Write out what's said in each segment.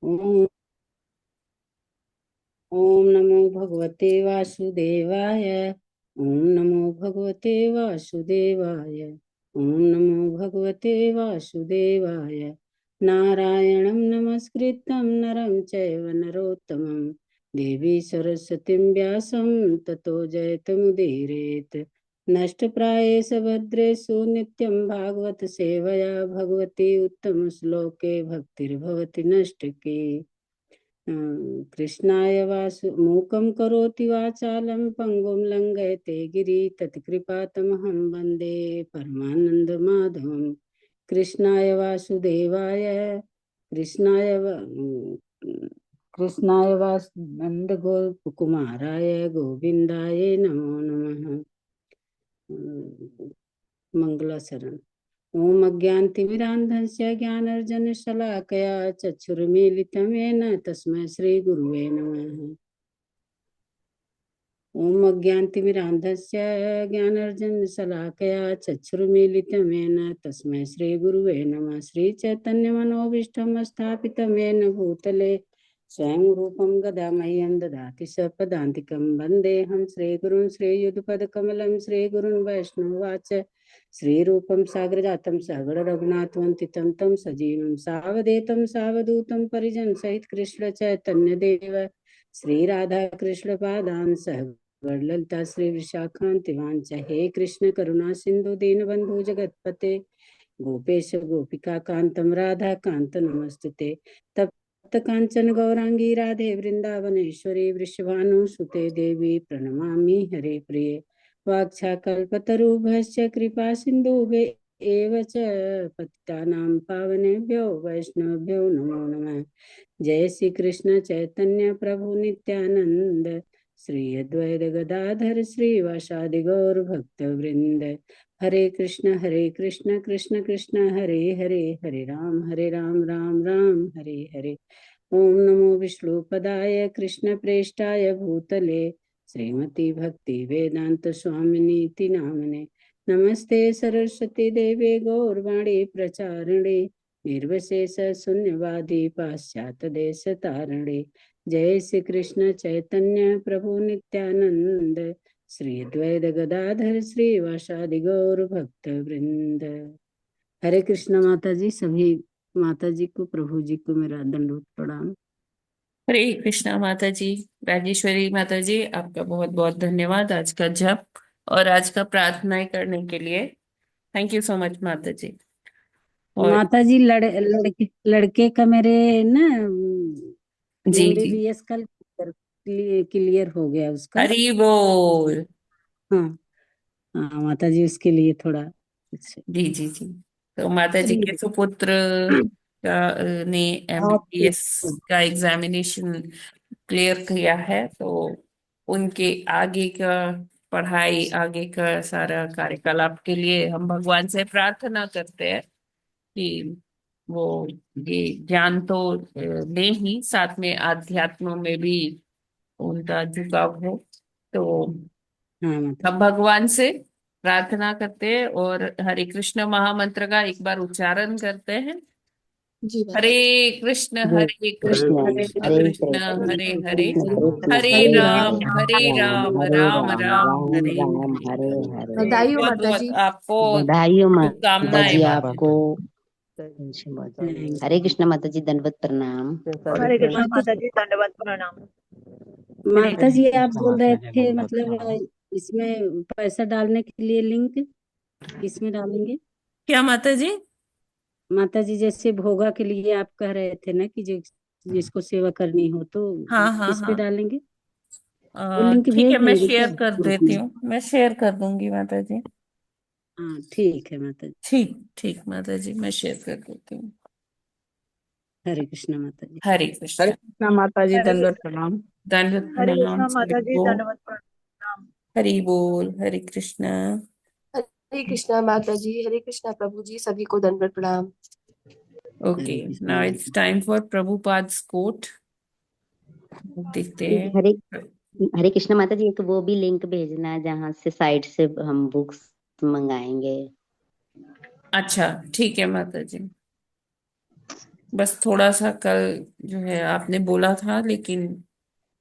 ओम ओम नमो भगवते वासुदेवाय। ओम नमो भगवते वासुदेवाय। ओम नमो भगवते वासुदेवाय। नारायणं नमस्कृतं नरं चैव नरोत्तमं देवी सरस्वतीं व्यासं ततो जयतमुदीरयेत्। नष्टप्रायेषु भद्रेषु नित्यं भागवत सेवया भगवती उत्तमश्लोके भक्तिर्भवति नष्टके। कृष्णाय वासु मूकं करोति वाचालं पङ्गुं लङ्घयते गिरि तत्कृपातमहं वन्दे परमानन्दमाधवं। कृष्णाय वासुदेवाय कृष्णाय कृष्णाय वास नन्दगोपकुमाराय गोविन्दाय नमो नमः। मंगलाचरण। ओम अज्ञानतिमिरान्धस्य ज्ञानार्जनशलाकया चक्षुरुन्मीलितं येन तस्मै श्रीगुरुवे नमः। ओम अज्ञानतिमिरान्धस्य ज्ञानार्जनशलाकया चक्षुरुन्मीलितं येन तस्मै श्रीगुरुवे नमः। श्रीचैतन्यमनोभीष्टं स्थापितं येन भूतले स्वयं रूपं गदामह्यं ददाति सपदान्तिकं। वन्देऽहं श्रीगुरुं श्रीयुतपदकमलं श्रीगुरुं वैष्णवाच। श्रीरूपं साग्रजातं सहगण रघुनाथवन्दितं तं सजीवं सावधेतं सावधूतं परिजन सहित कृष्ण चैतन्य देव श्री राधा कृष्ण पादान सह ललिता श्री विशाखान्ति वांच। हे कृष्ण करुणा सिंधु दीनबंधु जगतपते गोपेश गोपिका कांतम राधा कांत नमस्तुते। तप्त कांचन गौरांगी राधे वृंदावनेश्वरी वृषभानुसुते देवी प्रणमामि हरे प्रिये। वाक्छाकल्पतरुभ्यश्च कृपा सिन्धुभ्य एव च पतितानां पावनेभ्यो वैष्णवेभ्यो नमो नमः। जय श्री कृष्ण चैतन्य प्रभु नित्यानंद श्री अद्वैत गदाधर श्रीवासादि गौर भक्त वृंद। हरे कृष्ण कृष्ण कृष्ण हरे हरे, हरे राम राम राम हरे हरे। ओम नमो विष्णुपदाय कृष्ण प्रेष्ठाय भूतले श्रीमती भक्ति वेदांत स्वामिनीति नामने। नमस्ते सरस्वती देवे गौरवाणी प्रचारिणे निर्विशेष शून्यवादी पाश्चात देश तारिणे। जय श्री कृष्ण चैतन्य प्रभु नित्यानंद श्री अद्वैत गदाधर श्रीवासादि गौर भक्त वृंद। हरे कृष्ण माता जी। सभी माता जी को प्रभु जी को मेरा दंडवत प्रणाम। हरे कृष्णा माता जी। राजेश्वरी माता जी, आपका बहुत बहुत धन्यवाद आज का जप और आज का प्रार्थनाएं करने के लिए। थैंक यू सो मच माता जी। और माता जी लड़के लड़के का मेरे ना जी जी, एमबीबीएस का क्लियर हो गया उसका। हरि बोल। हाँ हाँ माता जी उसके लिए थोड़ा कुछ जी जी जी। तो माता जी के सुपुत्र का ने आप एमबीबीएस का एग्जामिनेशन क्लियर किया है, तो उनके आगे का पढ़ाई, आगे का सारा कार्यकलाप के लिए हम भगवान से प्रार्थना करते हैं कि वो ये ज्ञान तो ले ही, साथ में आध्यात्म में भी उनका झुकाव हो। तो हाँ माता हम भगवान से प्रार्थना करते हैं और हरे कृष्ण महामंत्र का एक बार उच्चारण करते हैं। जी हरे माता जी। हरे हरे कृष्ण कृष्ण हरे कृष्ण कृष्ण हरे हरे, कृष्ण कृष्ण हरे हरे हरे राम राम हरे राम राम राम राम हरे राम हरे। हरे हरे। बधाई हो बहुत माता बहुत जी। आपको बधाई हो माता शुभकामनाएं जी माता आपको। जी। हरे कृष्ण माता जी, दंडवत प्रणाम। हरे कृष्ण माता माता जी, दंडवत प्रणाम। हरे माता जी आप बोल रहे माता जी थे दंडवत प्रणाम। मतलब इसमें पैसा डालने के लिए लिंक किसमें डालेंगे? क्या माता जी? माता जी जैसे भोगा के लिए आप कह रहे थे ना कि जिसको सेवा करनी हो तो हाँ हाँ किस पे हाँ। डालेंगे? वो लिंक ठीक है, भेज मैं देंगे क्या शेयर कर ग्रुप देती में? हूँ, मैं शेयर कर दूंगी माता जी। हाँ ठीक है माता जी। ठीक ठीक माता जी, मैं शेयर कर देती हूँ। हरे कृष्ण माता जी। हरे हरे कृष्ण। कृष्णा माता जी, हरे दंडवत प्रणाम। दंडवत हरे प्रणाम कृष्ण सभी माता जी, को। दंडवत प्रणाम। हरि बोल। हरे कृष्ण। हरे कृष्णा माता जी, हरे कृष्णा प्रभु जी, सभी को दंडवत प्रणाम। ओके, हरे कृष्ण नाउ माता it's time for Prabhupada's quote. देखते हरे हैं। हरे कृष्ण माता जी, एक वो भी लिंक भेजना है जहाँ से साइट से हम बुक्स मंगाएंगे। अच्छा ठीक है माता जी। बस थोड़ा सा कल जो है आपने बोला था, लेकिन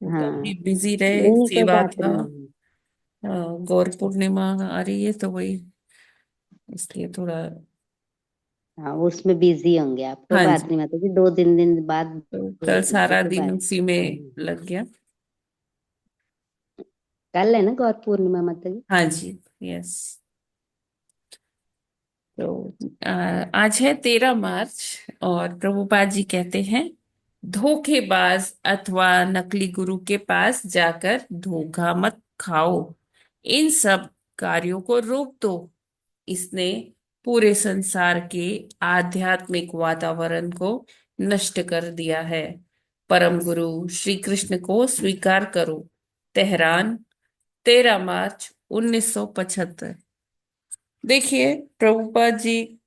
हाँ, काफी बिजी रहे, नहीं नहीं, कोई सेवा बात था। नहीं। गौर पूर्णिमा आ रही है तो वही, इसलिए थोड़ा। हाँ, उसमें बिजी होंगे आप, कोई हाँ बात जी। नहीं माता जी, 2-3 दिन बाद तो कल इसी सारा पे दिन बात उसी में करेंगे। लग गया। कल है ना गौर पूर्णिमा माता जी? हाँ जी। यस। तो आज है 13 मार्च, और प्रभुपाद जी कहते हैं, धोखेबाज अथवा नकली गुरु के पास जाकर धोखा मत खाओ। इन सब कार्यों को रोक दो। इसने पूरे संसार के आध्यात्मिक वातावरण को नष्ट कर दिया है। परम गुरु श्री कृष्ण को स्वीकार करो। तेहरान, 13 मार्च 1975। देखिए, प्रभुपाद जी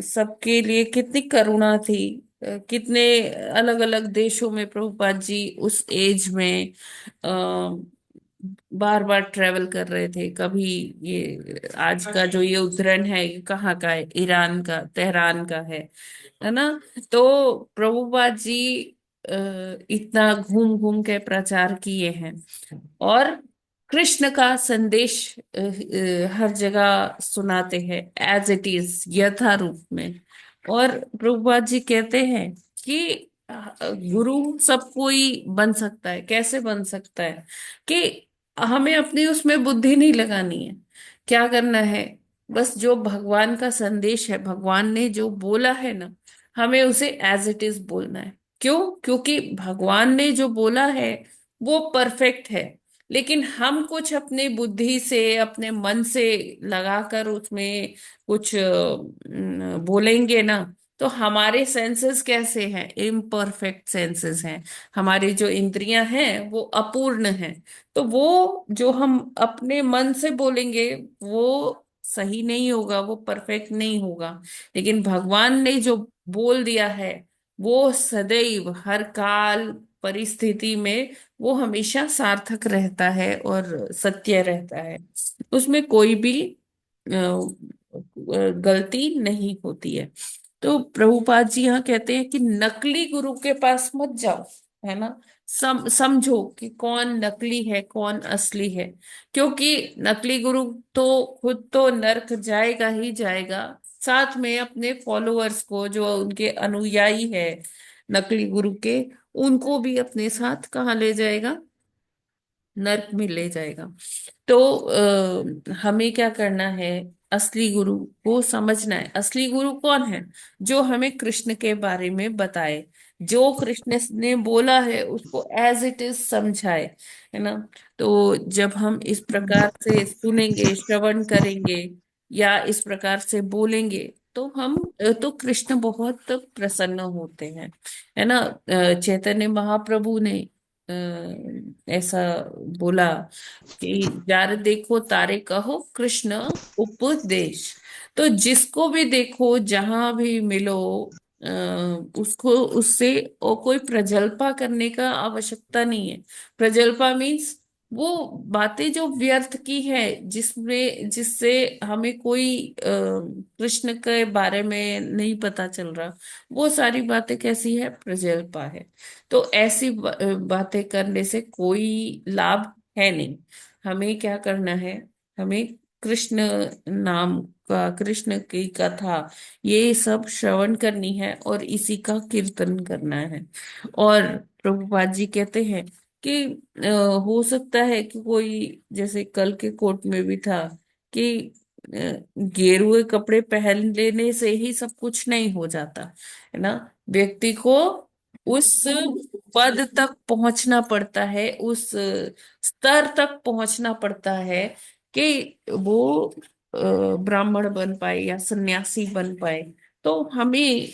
सबके लिए कितनी करुणा थी। कितने अलग अलग देशों में प्रभुपाद जी उस एज में बार बार ट्रेवल कर रहे थे। कभी ये आज का जो ये उद्धरण है, ये कहाँ का है? ईरान का, तेहरान का है ना? तो प्रभुपाद जी इतना घूम घूम के प्रचार किए हैं, और कृष्ण का संदेश हर जगह सुनाते हैं, एज इट इज, यथा रूप में। और प्रभुपाद जी कहते हैं कि गुरु सब कोई बन सकता है। कैसे बन सकता है? कि हमें अपनी उसमें बुद्धि नहीं लगानी है। क्या करना है? बस जो भगवान का संदेश है, भगवान ने जो बोला है ना, हमें उसे एज इट इज बोलना है। क्यों? क्योंकि भगवान ने जो बोला है वो परफेक्ट है। लेकिन हम कुछ अपनी बुद्धि से, अपने मन से लगाकर उसमें कुछ बोलेंगे ना, तो हमारे सेंसेस कैसे हैं? इम्परफेक्ट सेंसेस हैं। हमारी जो इंद्रियां हैं वो अपूर्ण हैं। तो वो जो हम अपने मन से बोलेंगे वो सही नहीं होगा, वो परफेक्ट नहीं होगा। लेकिन भगवान ने जो बोल दिया है वो सदैव, हर काल परिस्थिति में वो हमेशा सार्थक रहता है और सत्य रहता है। उसमें कोई भी गलती नहीं होती है। तो प्रभुपाद जी यहाँ कहते हैं कि नकली गुरु के पास मत जाओ, है ना? समझो कि कौन नकली है, कौन असली है। क्योंकि नकली गुरु तो खुद तो नर्क जाएगा ही जाएगा, साथ में अपने फॉलोअर्स को, जो उनके अनुयायी है नकली गुरु के, उनको भी अपने साथ कहाँ ले जाएगा? नर्क में ले जाएगा। तो हमें क्या करना है? असली गुरु को समझना है। असली गुरु कौन है? जो हमें कृष्ण के बारे में बताए, जो कृष्ण ने बोला है उसको एज इट इज समझाए, है ना? तो जब हम इस प्रकार से सुनेंगे, श्रवण करेंगे, या इस प्रकार से बोलेंगे, तो तो कृष्ण बहुत प्रसन्न होते हैं, है ना? चैतन्य महाप्रभु ने ऐसा बोला कि यार देखो तारे कहो कृष्ण उपदेश। तो जिसको भी देखो, जहां भी मिलो, उसको, उससे और कोई प्रजल्पा करने का आवश्यकता नहीं है। प्रजल्पा मीन्स वो बातें जो व्यर्थ की है, जिसमें जिससे हमें कोई कृष्ण के बारे में नहीं पता चल रहा, वो सारी बातें कैसी है? प्रजल्पा है। तो ऐसी बातें करने से कोई लाभ है नहीं। हमें क्या करना है? हमें कृष्ण नाम का, कृष्ण की कथा, ये सब श्रवण करनी है और इसी का कीर्तन करना है। और प्रभुपाद जी कहते हैं कि हो सकता है कि कोई, जैसे कल के कोट में भी था कि गेरुए कपड़े पहन लेने से ही सब कुछ नहीं हो जाता, है ना? व्यक्ति को उस पद तक पहुंचना पड़ता है, उस स्तर तक पहुंचना पड़ता है कि वो ब्राह्मण बन पाए या सन्यासी बन पाए। तो हमें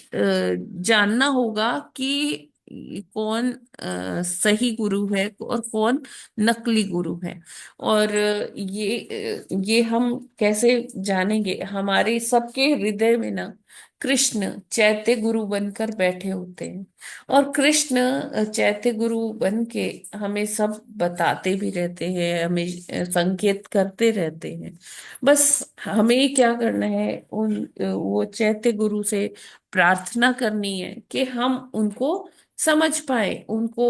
जानना होगा कि कौन सही गुरु है और कौन नकली गुरु है। और ये हम कैसे जानेंगे? हमारे सबके हृदय में ना कृष्ण चैत्य गुरु बनकर बैठे होते हैं। और कृष्ण चैत्य गुरु बन के हमें सब बताते भी रहते हैं, हमें संकेत करते रहते हैं। बस हमें क्या करना है, वो चैत्य गुरु से प्रार्थना करनी है कि हम उनको समझ पाए, उनको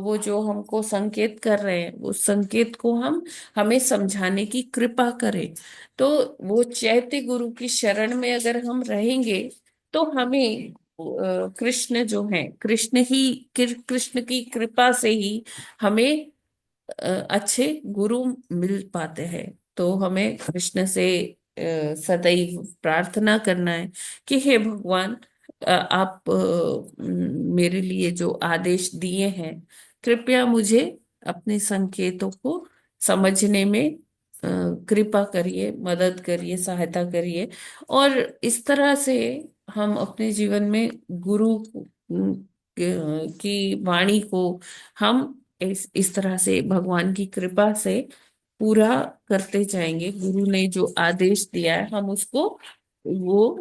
वो जो हमको संकेत कर रहे हैं उस संकेत को हमें समझाने की कृपा करें। तो वो चैत्य गुरु की शरण में अगर हम रहेंगे तो हमें कृष्ण जो है, कृष्ण की कृपा से ही हमें अच्छे गुरु मिल पाते हैं। तो हमें कृष्ण से सदैव प्रार्थना करना है कि हे भगवान, आप मेरे लिए जो आदेश दिए हैं, कृपया मुझे अपने संकेतों को समझने में कृपा करिए, मदद करिए, सहायता करिए। और इस तरह से हम अपने जीवन में गुरु की वाणी को हम इस तरह से भगवान की कृपा से पूरा करते जाएंगे। गुरु ने जो आदेश दिया है हम उसको वो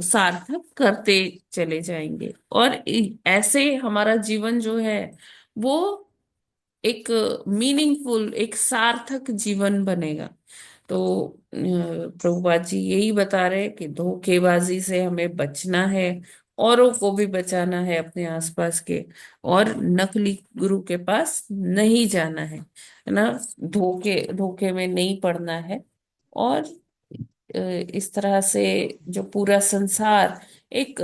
सार्थक करते चले जाएंगे। और ऐसे हमारा जीवन जो है वो एक मीनिंगफुल, एक सार्थक जीवन बनेगा। तो प्रभुपाद जी यही बता रहे हैं कि धोखेबाजी से हमें बचना है, औरों को भी बचाना है अपने आसपास के, और नकली गुरु के पास नहीं जाना है ना। धोखे धोखे में नहीं पड़ना है। और इस तरह से जो पूरा संसार एक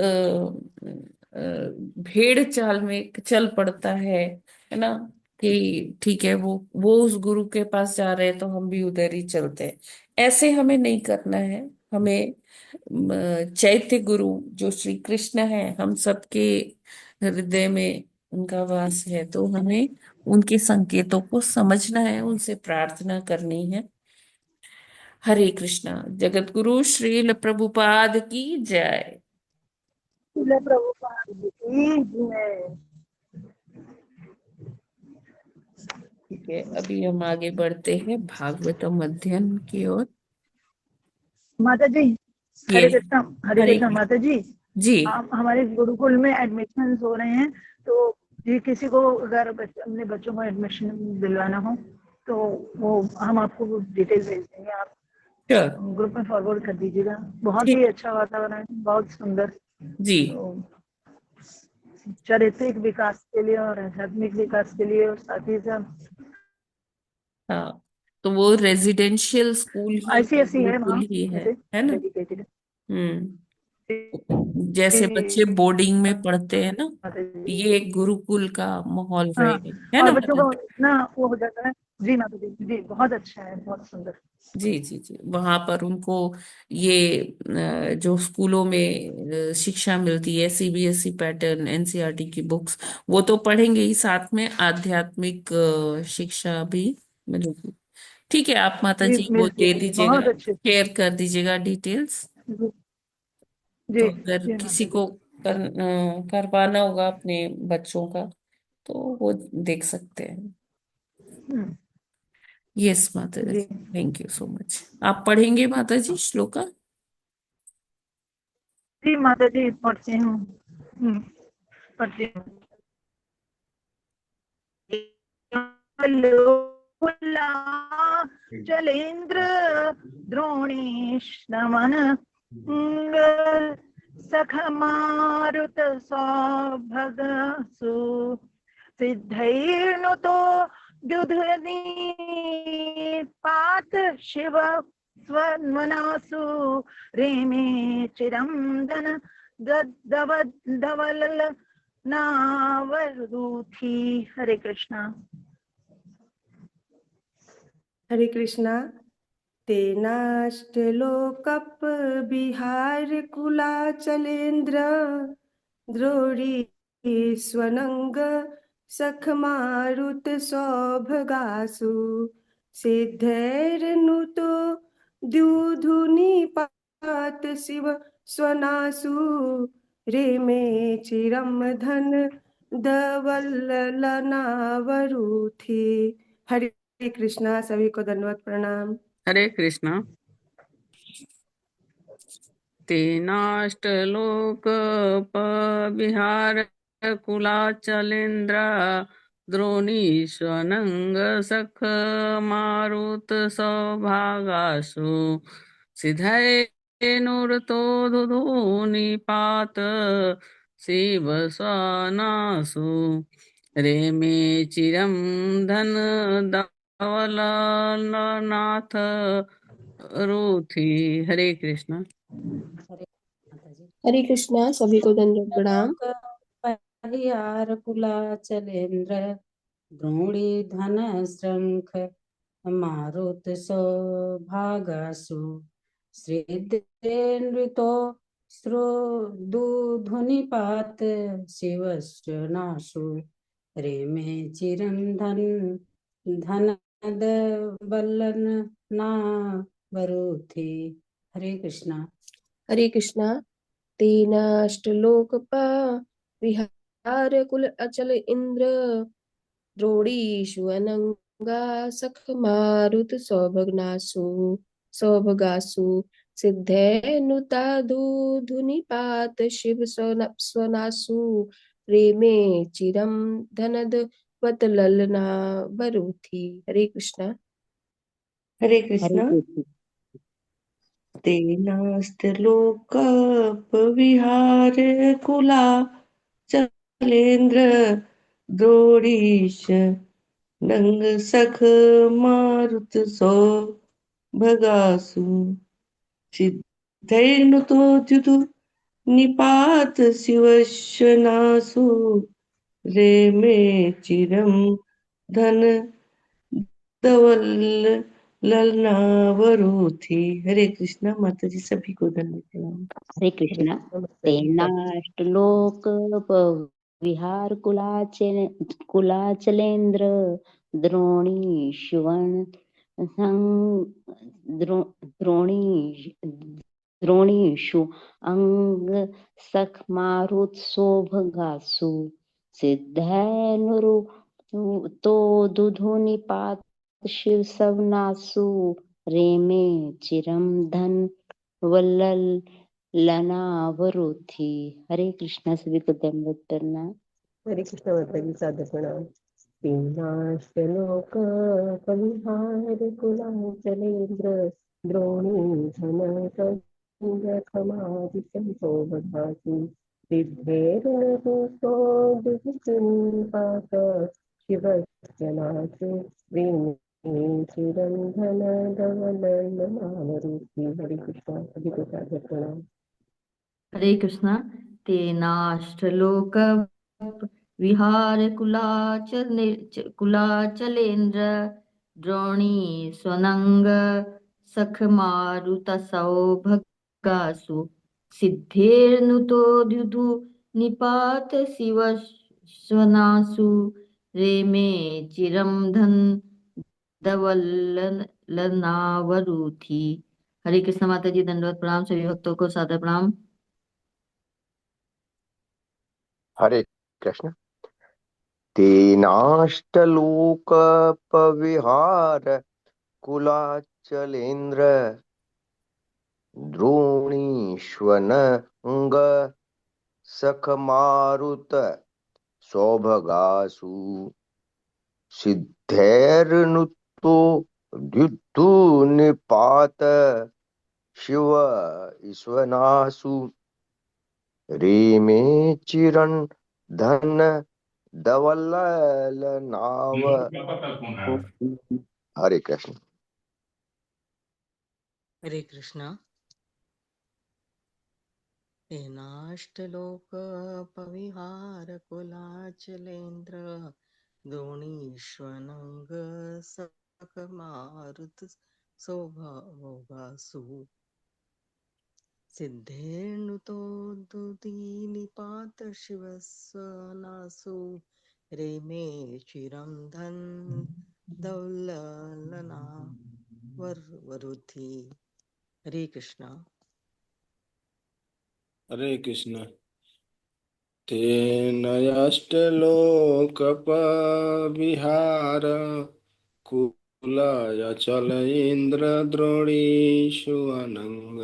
भेड़ चाल में चल पड़ता है ना, कि ठीक है वो उस गुरु के पास जा रहे हैं तो हम भी उधर ही चलते हैं। ऐसे हमें नहीं करना है। हमें चैत्य गुरु जो श्री कृष्ण है, हम सबके हृदय में उनका वास है, तो हमें उनके संकेतों को समझना है, उनसे प्रार्थना करनी है। हरे कृष्णा। जगत गुरु श्रील प्रभुपाद की जय। श्रील प्रभुपाद की जय। ठीक है, अभी हम आगे बढ़ते हैं भागवतम अध्ययन की ओर। माता जी, ये हरे हरे कृष्णा माता जी। जी आप हमारे गुरुकुल में एडमिशन हो रहे हैं, तो ये किसी को अगर अपने बच्चों को एडमिशन दिलवाना हो तो वो हम आपको डिटेल भेज देंगे, आप श्योर। ग्रुप में फॉरवर्ड कर दीजिएगा। बहुत ही ठीक अच्छा वातावरण है, बहुत सुंदर। जी। तो चारित्रिक विकास के लिए और आध्यात्मिक विकास के लिए और साथ ही साथ हाँ, तो वो रेजिडेंशियल स्कूल ही है, ICSE है गुरुकुल वहाँ, ही है वैसे है ना। डेडिकेटेड। हम्म। जैसे बच्चे बोर्डिंग में पढ़ते हैं ना, ये एक गुरुकुल का माहौल हाँ, रहेगा, है और ना बच्चों माता को जी? इतना वो हो जाता है। जी माता जी, जी बहुत अच्छा है, बहुत सुंदर। जी जी जी। वहां पर उनको ये जो स्कूलों में शिक्षा मिलती है, सीबीएसई पैटर्न, एनसीईआरटी की बुक्स, वो तो पढ़ेंगे ही, साथ में आध्यात्मिक शिक्षा भी मिलेगी। ठीक है, आप माता जी जी वो मिलती दे है, दीजिएगा, बहुत अच्छे। शेयर कर दीजिएगा डिटेल्स। जी तो जी अगर जी किसी माता जी। को करवाना होगा अपने बच्चों का तो वो देख सकते हैं। हम्म, यस माता जी, जी थैंक यू सो मच। आप पढ़ेंगे माता जी श्लोका? जी माता जी, पढ़ती हूँ। पढ़ती हूँ। जलेन्द्र द्रोणेश नमन सख मारुत सौभगसु सिद्धैर्नुतो द्युधनि पात शिव स्वन्मनासु रेमे चिरं दन धवल नावरूथी। हरे कृष्णा। हरे कृष्णा। तेनाष्टलोकप बिहार कुलाचलेन्द्र द्रोणी स्वनंग सख मारुत सौभगासु सिद्धैर्नुतो द्युधुनि पात शिव स्वनासु रेमे चिरम धन धवलनावरूथि। हरे कृष्णा। सभी को दंडवत प्रणाम। हरे कृष्णा। तेनाष्टलोकपविहार कुलाचलेन्द्र द्रोणीष्वनङ्ग सख मारुत सौभागासु सिधैर्नुरतो दुधूनिपात शिवस्वनासु रेमे चिरं धन धवलनाथ रूथी। हरे कृष्णा। हरे माता जी। हरे कृष्णा, सभी को दंडवत प्रणाम। लोक परिहार कुलाचलेन्द्र द्रोणी धन श्रंख मारुत सौभागासु श्रीदेन्द्रितो श्रोदुधुनिपात शिवस्वनासु रेमे चिरं धनद बल्लन ना वरुथि। हरे कृष्णा। हरे कृष्णा। तेनाष्टलोकपा विहार कुल अचल इंद्र द्रोणीषु अनंगा सख मारुत सौभगासु सिद्धेनुता धुनिपात शिव स्वनासु रेमे चिरम धनद वतललना वरुथि। हरे कृष्णा। हरे हरे कृष्णा। कृष्ण। तेनास्त्रलोकपविहार कुला चलेन्द्र द्रोणीश नंग सख मारुत सौभगासु सिद्धैर्नुतो द्युदु निपात शिवश्वनासु रेमे चिरं धन धवल ललनावरुथि। हरे कृष्णा। माता जी सभी को धन्यवाद प्रणाम। हरे कृष्णा। तेनाष्टलोक विहार कुलाचलेन्द्र द्रोणीष्वण द्रोणीषु अंग सख मारुत्सोभगासु सिद्धैनुरु तो दुधुनिपात शिव सवनासु रेमे चिरम धन वल्लल लनावरुथि। हरे कृष्णा। सभी को दंडवत प्रणाम। हरे कृष्ण माता जी, सादर प्रणाम। तीनाश्लोक परिहार कुलाचलेन्द्र द्रोणी धन खमादिशं सौभगासु सिद्धेर्नपुंसो दुहितुनिपात शिवस्यनासु वेणु चिरंधन धवलनावरुथि। हरे कृष्णा। सभी को सादर प्रणाम। हरे कृष्णा। तेनाष्टलोक विहार कुलाचलेन्द्र द्रोणी स्वनंग सख मारुत सौभगासु सिद्धेर्नुतो द्युदु निपात शिव स्वनासु रेमे चिरम धन धवलनावरुथि। हरे कृष्ण माता जी, दंडवत प्रणाम। सभी भक्तों को सादर प्रणाम। हरे कृष्ण। तेनाष्टलोकपविहार कुलाचलेन्द्र द्रोणीष्वनंग सखमारुत सौभगासु सिद्धैर्नुतो द्युदुनिपात शिव ईश्वनासु रेमे चिरन धन धवलनाव। हरे कृष्ण। हरे कृष्णा। तेनाष्टलोकपविहार कुलाचलेन्द्र द्रोणीष्वनंग सकमारुत सौभगासु सिद्धेर्नुतो दुदीनिपात शिवस्वनासु रेमे चिरं धन दौललना वरुथि। हरे कृष्णा। हरे कृष्ण। तेनष्टलोकपविहार कुलाचलेन्द्र द्रोणीषु अनंग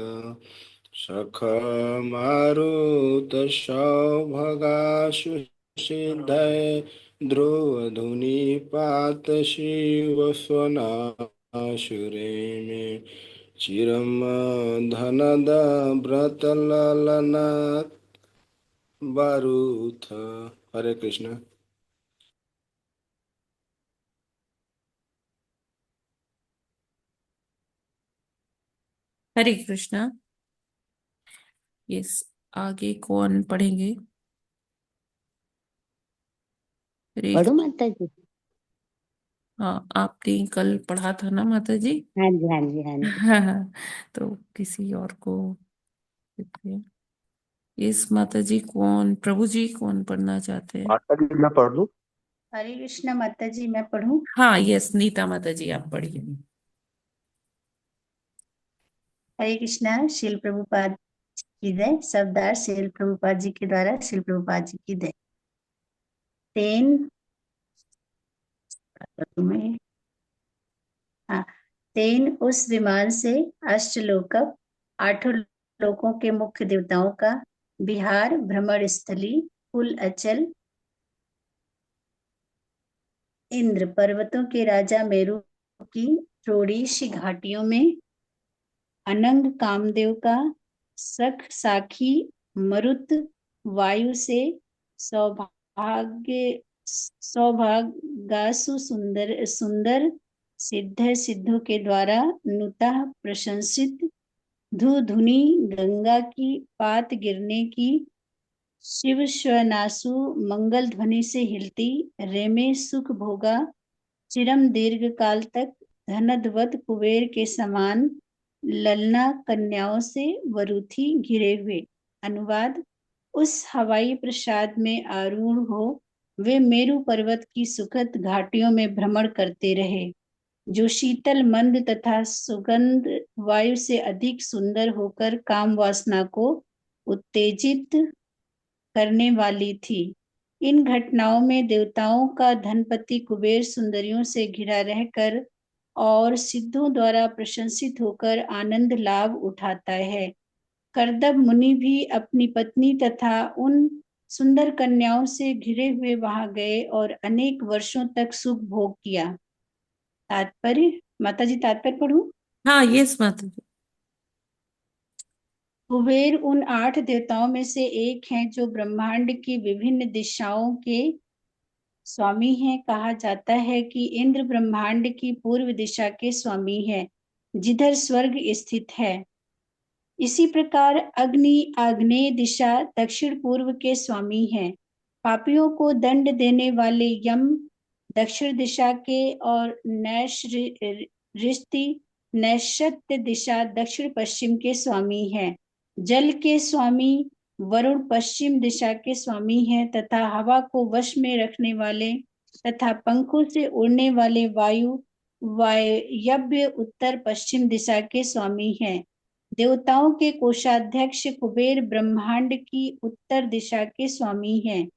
सखमारुतसौभगासु सिद्धये ध्रुवधुनीपात शिवस्वनाशुरे मे चिरम धनद व्रतललना बारूथ। हरे कृष्ण। हरे कृष्णा। यस, आगे कौन पढ़ेंगे? पढ़ो माता जी। हाँ, आपने कल पढ़ा था ना माता जी? हाँ जी, हाँ जी, हाँ जी। हाँ हाँ, तो किसी और को देते हैं। यस माता जी, कौन, प्रभु जी कौन पढ़ना चाहते हैं? माता जी मैं पढ़ दूं? हरे कृष्णा माता जी, मैं पढ़ूं? हाँ यस, नीता माता जी आप पढ़िए। हरे कृष्णा। श्रील प्रभुपाद की जय। शब्दार श्रील प्रभुपाद जी के द्वारा श्रील प्रभुपाद जी की जय। तेन तुम्हें हाँ, तेन उस विमान से अष्टलोकप, आठों लोकों के मुख्य देवताओं का विहार भ्रमण स्थली, कुल अचल, इंद्र पर्वतों के राजा मेरु की त्रोड़ीश घाटियों में, अनंग कामदेव का सख साखी मरुत वायु से सौभाग्य सौभागासु सुंदर सुंदर सिद्ध सिद्धों के द्वारा नुतः प्रशंसित धुधुनी गंगा की पात गिरने की, शिव श्वनासु मंगल ध्वनि से हिलती, रेमे सुख भोगा चिरम दीर्घ काल तक, धनदवत कुबेर के समान ललना कन्याओं से वरुथी घिरे हुए। अनुवाद। उस हवाई प्रसाद में आरूढ़ हो वे मेरु पर्वत की सुखद घाटियों में भ्रमण करते रहे, जो शीतल मंद तथा सुगंध वायु से अधिक सुंदर होकर काम वासना को उत्तेजित करने वाली थी। इन घटनाओं में देवताओं का धनपति कुबेर सुंदरियों से घिरा रहकर और सिद्धों द्वारा प्रशंसित होकर आनंद लाभ उठाता है। करदम मुनि भी अपनी पत्नी तथा उन सुंदर कन्याओं से घिरे हुए वहां गए और अनेक वर्षों तक सुख भोग किया। तात्पर्य। माता जी तात्पर्य पढ़ूं? हाँ यस माता जी। कुबेर उन 8 देवताओं में से एक हैं जो ब्रह्मांड की विभिन्न दिशाओं के स्वामी हैं। कहा जाता है कि इंद्र ब्रह्मांड की पूर्व दिशा के स्वामी है, जिधर स्वर्ग स्थित है। इसी प्रकार अग्नि आग्नेय दिशा दक्षिण पूर्व के स्वामी हैं। पापियों को दंड देने वाले यम दक्षिण दिशा के और नैश्यत्य दिशा दक्षिण पश्चिम के स्वामी हैं। जल के स्वामी वरुण पश्चिम दिशा के स्वामी हैं तथा हवा को वश में रखने वाले तथा पंखों से उड़ने वाले वायव्य उत्तर पश्चिम दिशा के स्वामी हैं। देवताओं के कोषाध्यक्ष कुबेर ब्रह्मांड की उत्तर दिशा के स्वामी हैं।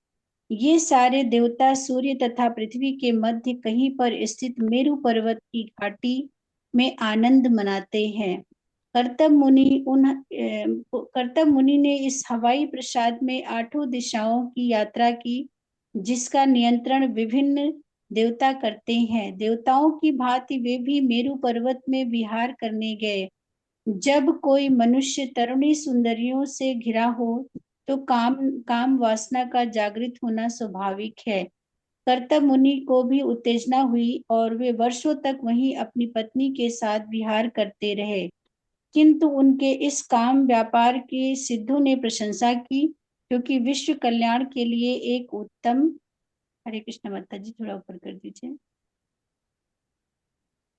ये सारे देवता सूर्य तथा पृथ्वी के मध्य कहीं पर स्थित मेरु पर्वत की घाटी में आनंद मनाते हैं। कर्तव्य मुनि ने इस हवाई प्रसाद में 8 दिशाओं की यात्रा की, जिसका नियंत्रण विभिन्न देवता करते हैं। देवताओं की भांति वे भी मेरु पर्वत में विहार करने गए। जब कोई मनुष्य तरुणी सुंदरियों से घिरा हो तो काम वासना का जागृत होना स्वाभाविक है। कर्तव्य मुनि को भी उत्तेजना हुई और वे वर्षों तक वहीं अपनी पत्नी के साथ विहार करते रहे, किंतु उनके इस काम व्यापार की सिद्धों ने प्रशंसा की, क्योंकि विश्व कल्याण के लिए एक उत्तम, हरे कृष्ण माता जी थोड़ा ऊपर कर दीजिए,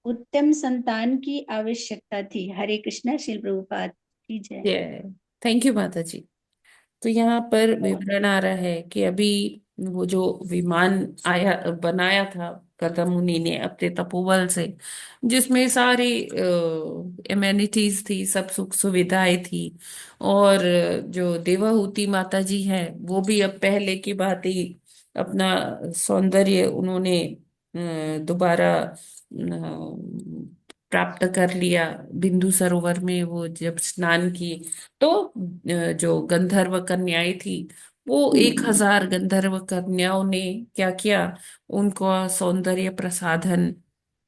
उत्तम संतान की आवश्यकता थी। हरे कृष्णा। श्री प्रभुपाद की जय। थैंक यू माता जी। तो यहाँ पर विवरण आ रहा है कि अभी वो जो विमान आया बनाया था गौतम मुनि ने अपने तपोबल से, जिसमें सारी एमेनिटीज थी, सब सुख सुविधाएं थी, और जो देवाहूति माता जी हैं वो भी अब पहले की भांति अपना सौंदर्य उन्होंने दोबारा प्राप्त कर लिया बिंदु सरोवर में वो जब स्नान की, तो जो गंधर्व कन्याएं थी, वो 1000 गंधर्व कन्याओं ने क्या किया, उनका सौंदर्य प्रसाधन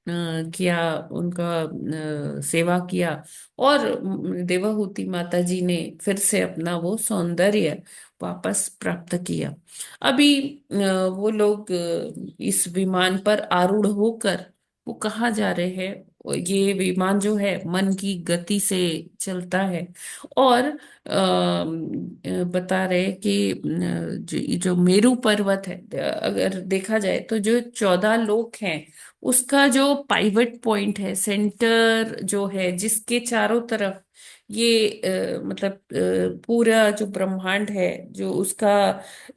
किया, उनका सेवा किया, और देवहूति माता जी ने फिर से अपना वो सौंदर्य वापस प्राप्त किया। अभी वो लोग इस विमान पर आरूढ़ होकर वो कहाँ जा रहे हैं? ये विमान जो है मन की गति से चलता है, और बता रहे कि जो मेरू पर्वत है, अगर देखा जाए तो जो 14 लोक हैं, उसका जो पाइवट पॉइंट है, सेंटर जो है, जिसके चारों तरफ ये मतलब पूरा जो ब्रह्मांड है, जो उसका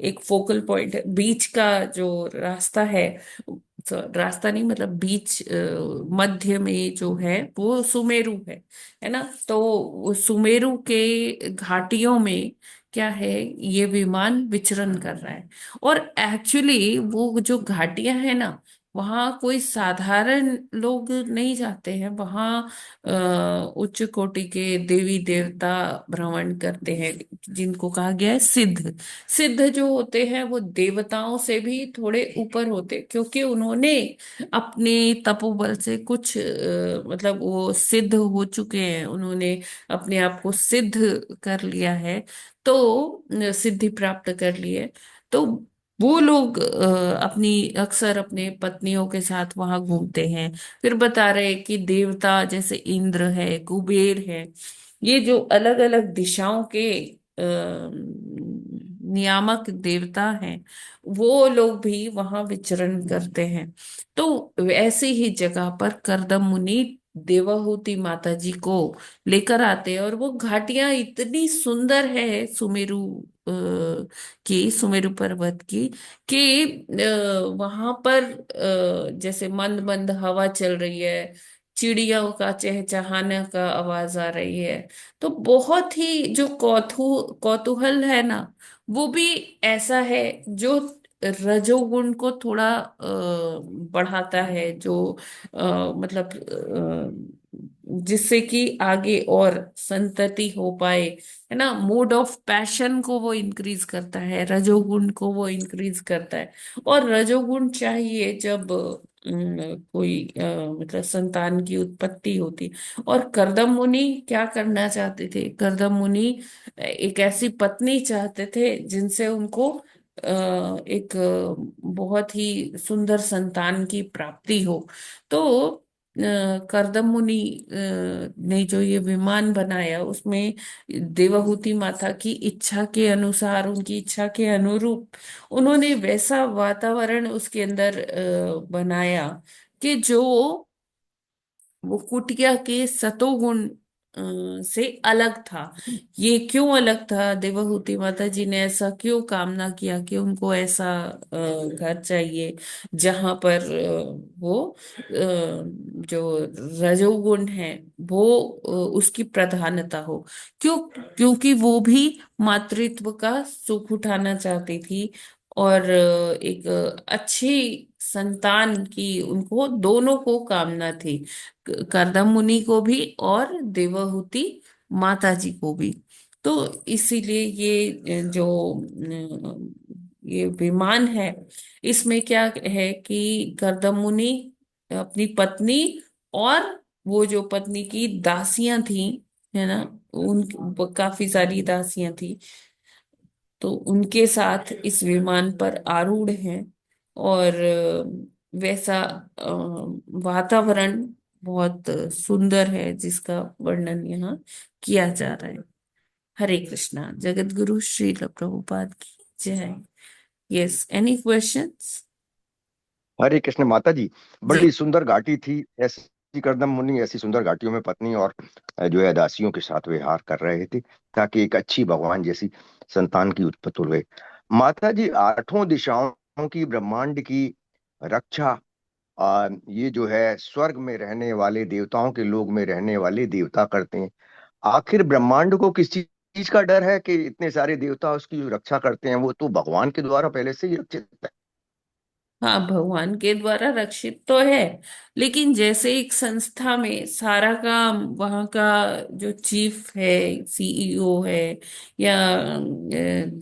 एक फोकल पॉइंट है, बीच का जो रास्ता है, रास्ता नहीं मतलब बीच, मध्य में जो है वो सुमेरु है ना। तो वो सुमेरु के घाटियों में क्या है, ये विमान विचरण कर रहा है। और एक्चुअली वो जो घाटियां है ना, वहाँ कोई साधारण लोग नहीं जाते हैं, वहाँ उच्च कोटि के देवी देवता भ्रमण करते हैं, जिनको कहा गया है सिद्ध। सिद्ध जो होते हैं वो देवताओं से भी थोड़े ऊपर होते हैं, क्योंकि उन्होंने अपने तपोबल से कुछ मतलब वो सिद्ध हो चुके हैं, उन्होंने अपने आप को सिद्ध कर लिया है, तो सिद्धि प्राप्त कर ली है। तो वो लोग अपनी अक्सर अपने पत्नियों के साथ वहां घूमते हैं। फिर बता रहे कि देवता जैसे इंद्र है, कुबेर है, ये जो अलग अलग दिशाओं के नियामक देवता हैं, वो लोग भी वहां विचरण करते हैं। तो ऐसी ही जगह पर करदम मुनि देवहूति माता जी को लेकर आते हैं, और वो घाटियां इतनी सुंदर है सुमेरु की, सुमेरु पर्वत की, कि वहां पर जैसे मंद मंद हवा चल रही है, चिड़ियों का चहचहाने का आवाज आ रही है। तो बहुत ही जो कौतूहल है ना, वो भी ऐसा है जो रजोगुण को थोड़ा बढ़ाता है, जो मतलब जिससे कि आगे और संतति हो पाए, है ना। मूड ऑफ पैशन को वो इंक्रीज करता है, रजोगुण को वो इंक्रीज करता है। और रजोगुण चाहिए जब कोई मतलब संतान की उत्पत्ति होती। और करदम मुनि क्या करना चाहते थे? करदम मुनि एक ऐसी पत्नी चाहते थे जिनसे उनको एक बहुत ही सुंदर संतान की प्राप्ति हो। तो करदम मुनि ने जो ये विमान बनाया, उसमें देवहूति माता की इच्छा के अनुसार, उनकी इच्छा के अनुरूप उन्होंने वैसा वातावरण उसके अंदर बनाया कि जो वो कुटिया के सतोगुण से अलग था। ये क्यों अलग था? देवहूति माता जी ने ऐसा क्यों कामना किया कि उनको ऐसा घर चाहिए जहां पर वो जो रजोगुण है वो उसकी प्रधानता हो? क्योंकि वो भी मातृत्व का सुख उठाना चाहती थी, और एक अच्छी संतान की उनको दोनों को कामना थी, करदम मुनि को भी और देवहूति माता जी को भी। तो इसीलिए ये जो ये विमान है, इसमें क्या है कि करदम मुनि अपनी पत्नी और वो जो पत्नी की दासियां थी, है ना, उन काफी सारी दासियां थी, तो उनके साथ इस विमान पर आरूढ़ हैं। और वैसा वातावरण बहुत सुंदर है जिसका वर्णन यहाँ किया जा रहा है। हरे कृष्णा। जगत गुरु श्रील प्रभुपाद की जय। Yes, any questions? Hare Krishna माता जी। जी। बड़ी सुंदर घाटी थी, ऐसी करदम मुनि ऐसी सुंदर घाटियों में पत्नी और जो है दासियों के साथ विहार कर रहे थे, ताकि एक अच्छी भगवान जैसी संतान की उत्पत्ति हुए। माता जी, आठों दिशाओं की ब्रह्मांड की रक्षा ये जो है स्वर्ग में रहने वाले देवताओं के लोग में रहने वाले देवता करते हैं। आखिर ब्रह्मांड को किस चीज का डर है कि इतने सारे देवता उसकी जो रक्षा करते हैं? वो तो भगवान के द्वारा पहले से ही रक्षित है। हाँ, भगवान के द्वारा रक्षित तो है, लेकिन जैसे एक संस्था में सारा काम वहाँ का जो चीफ है, सीईओ है, या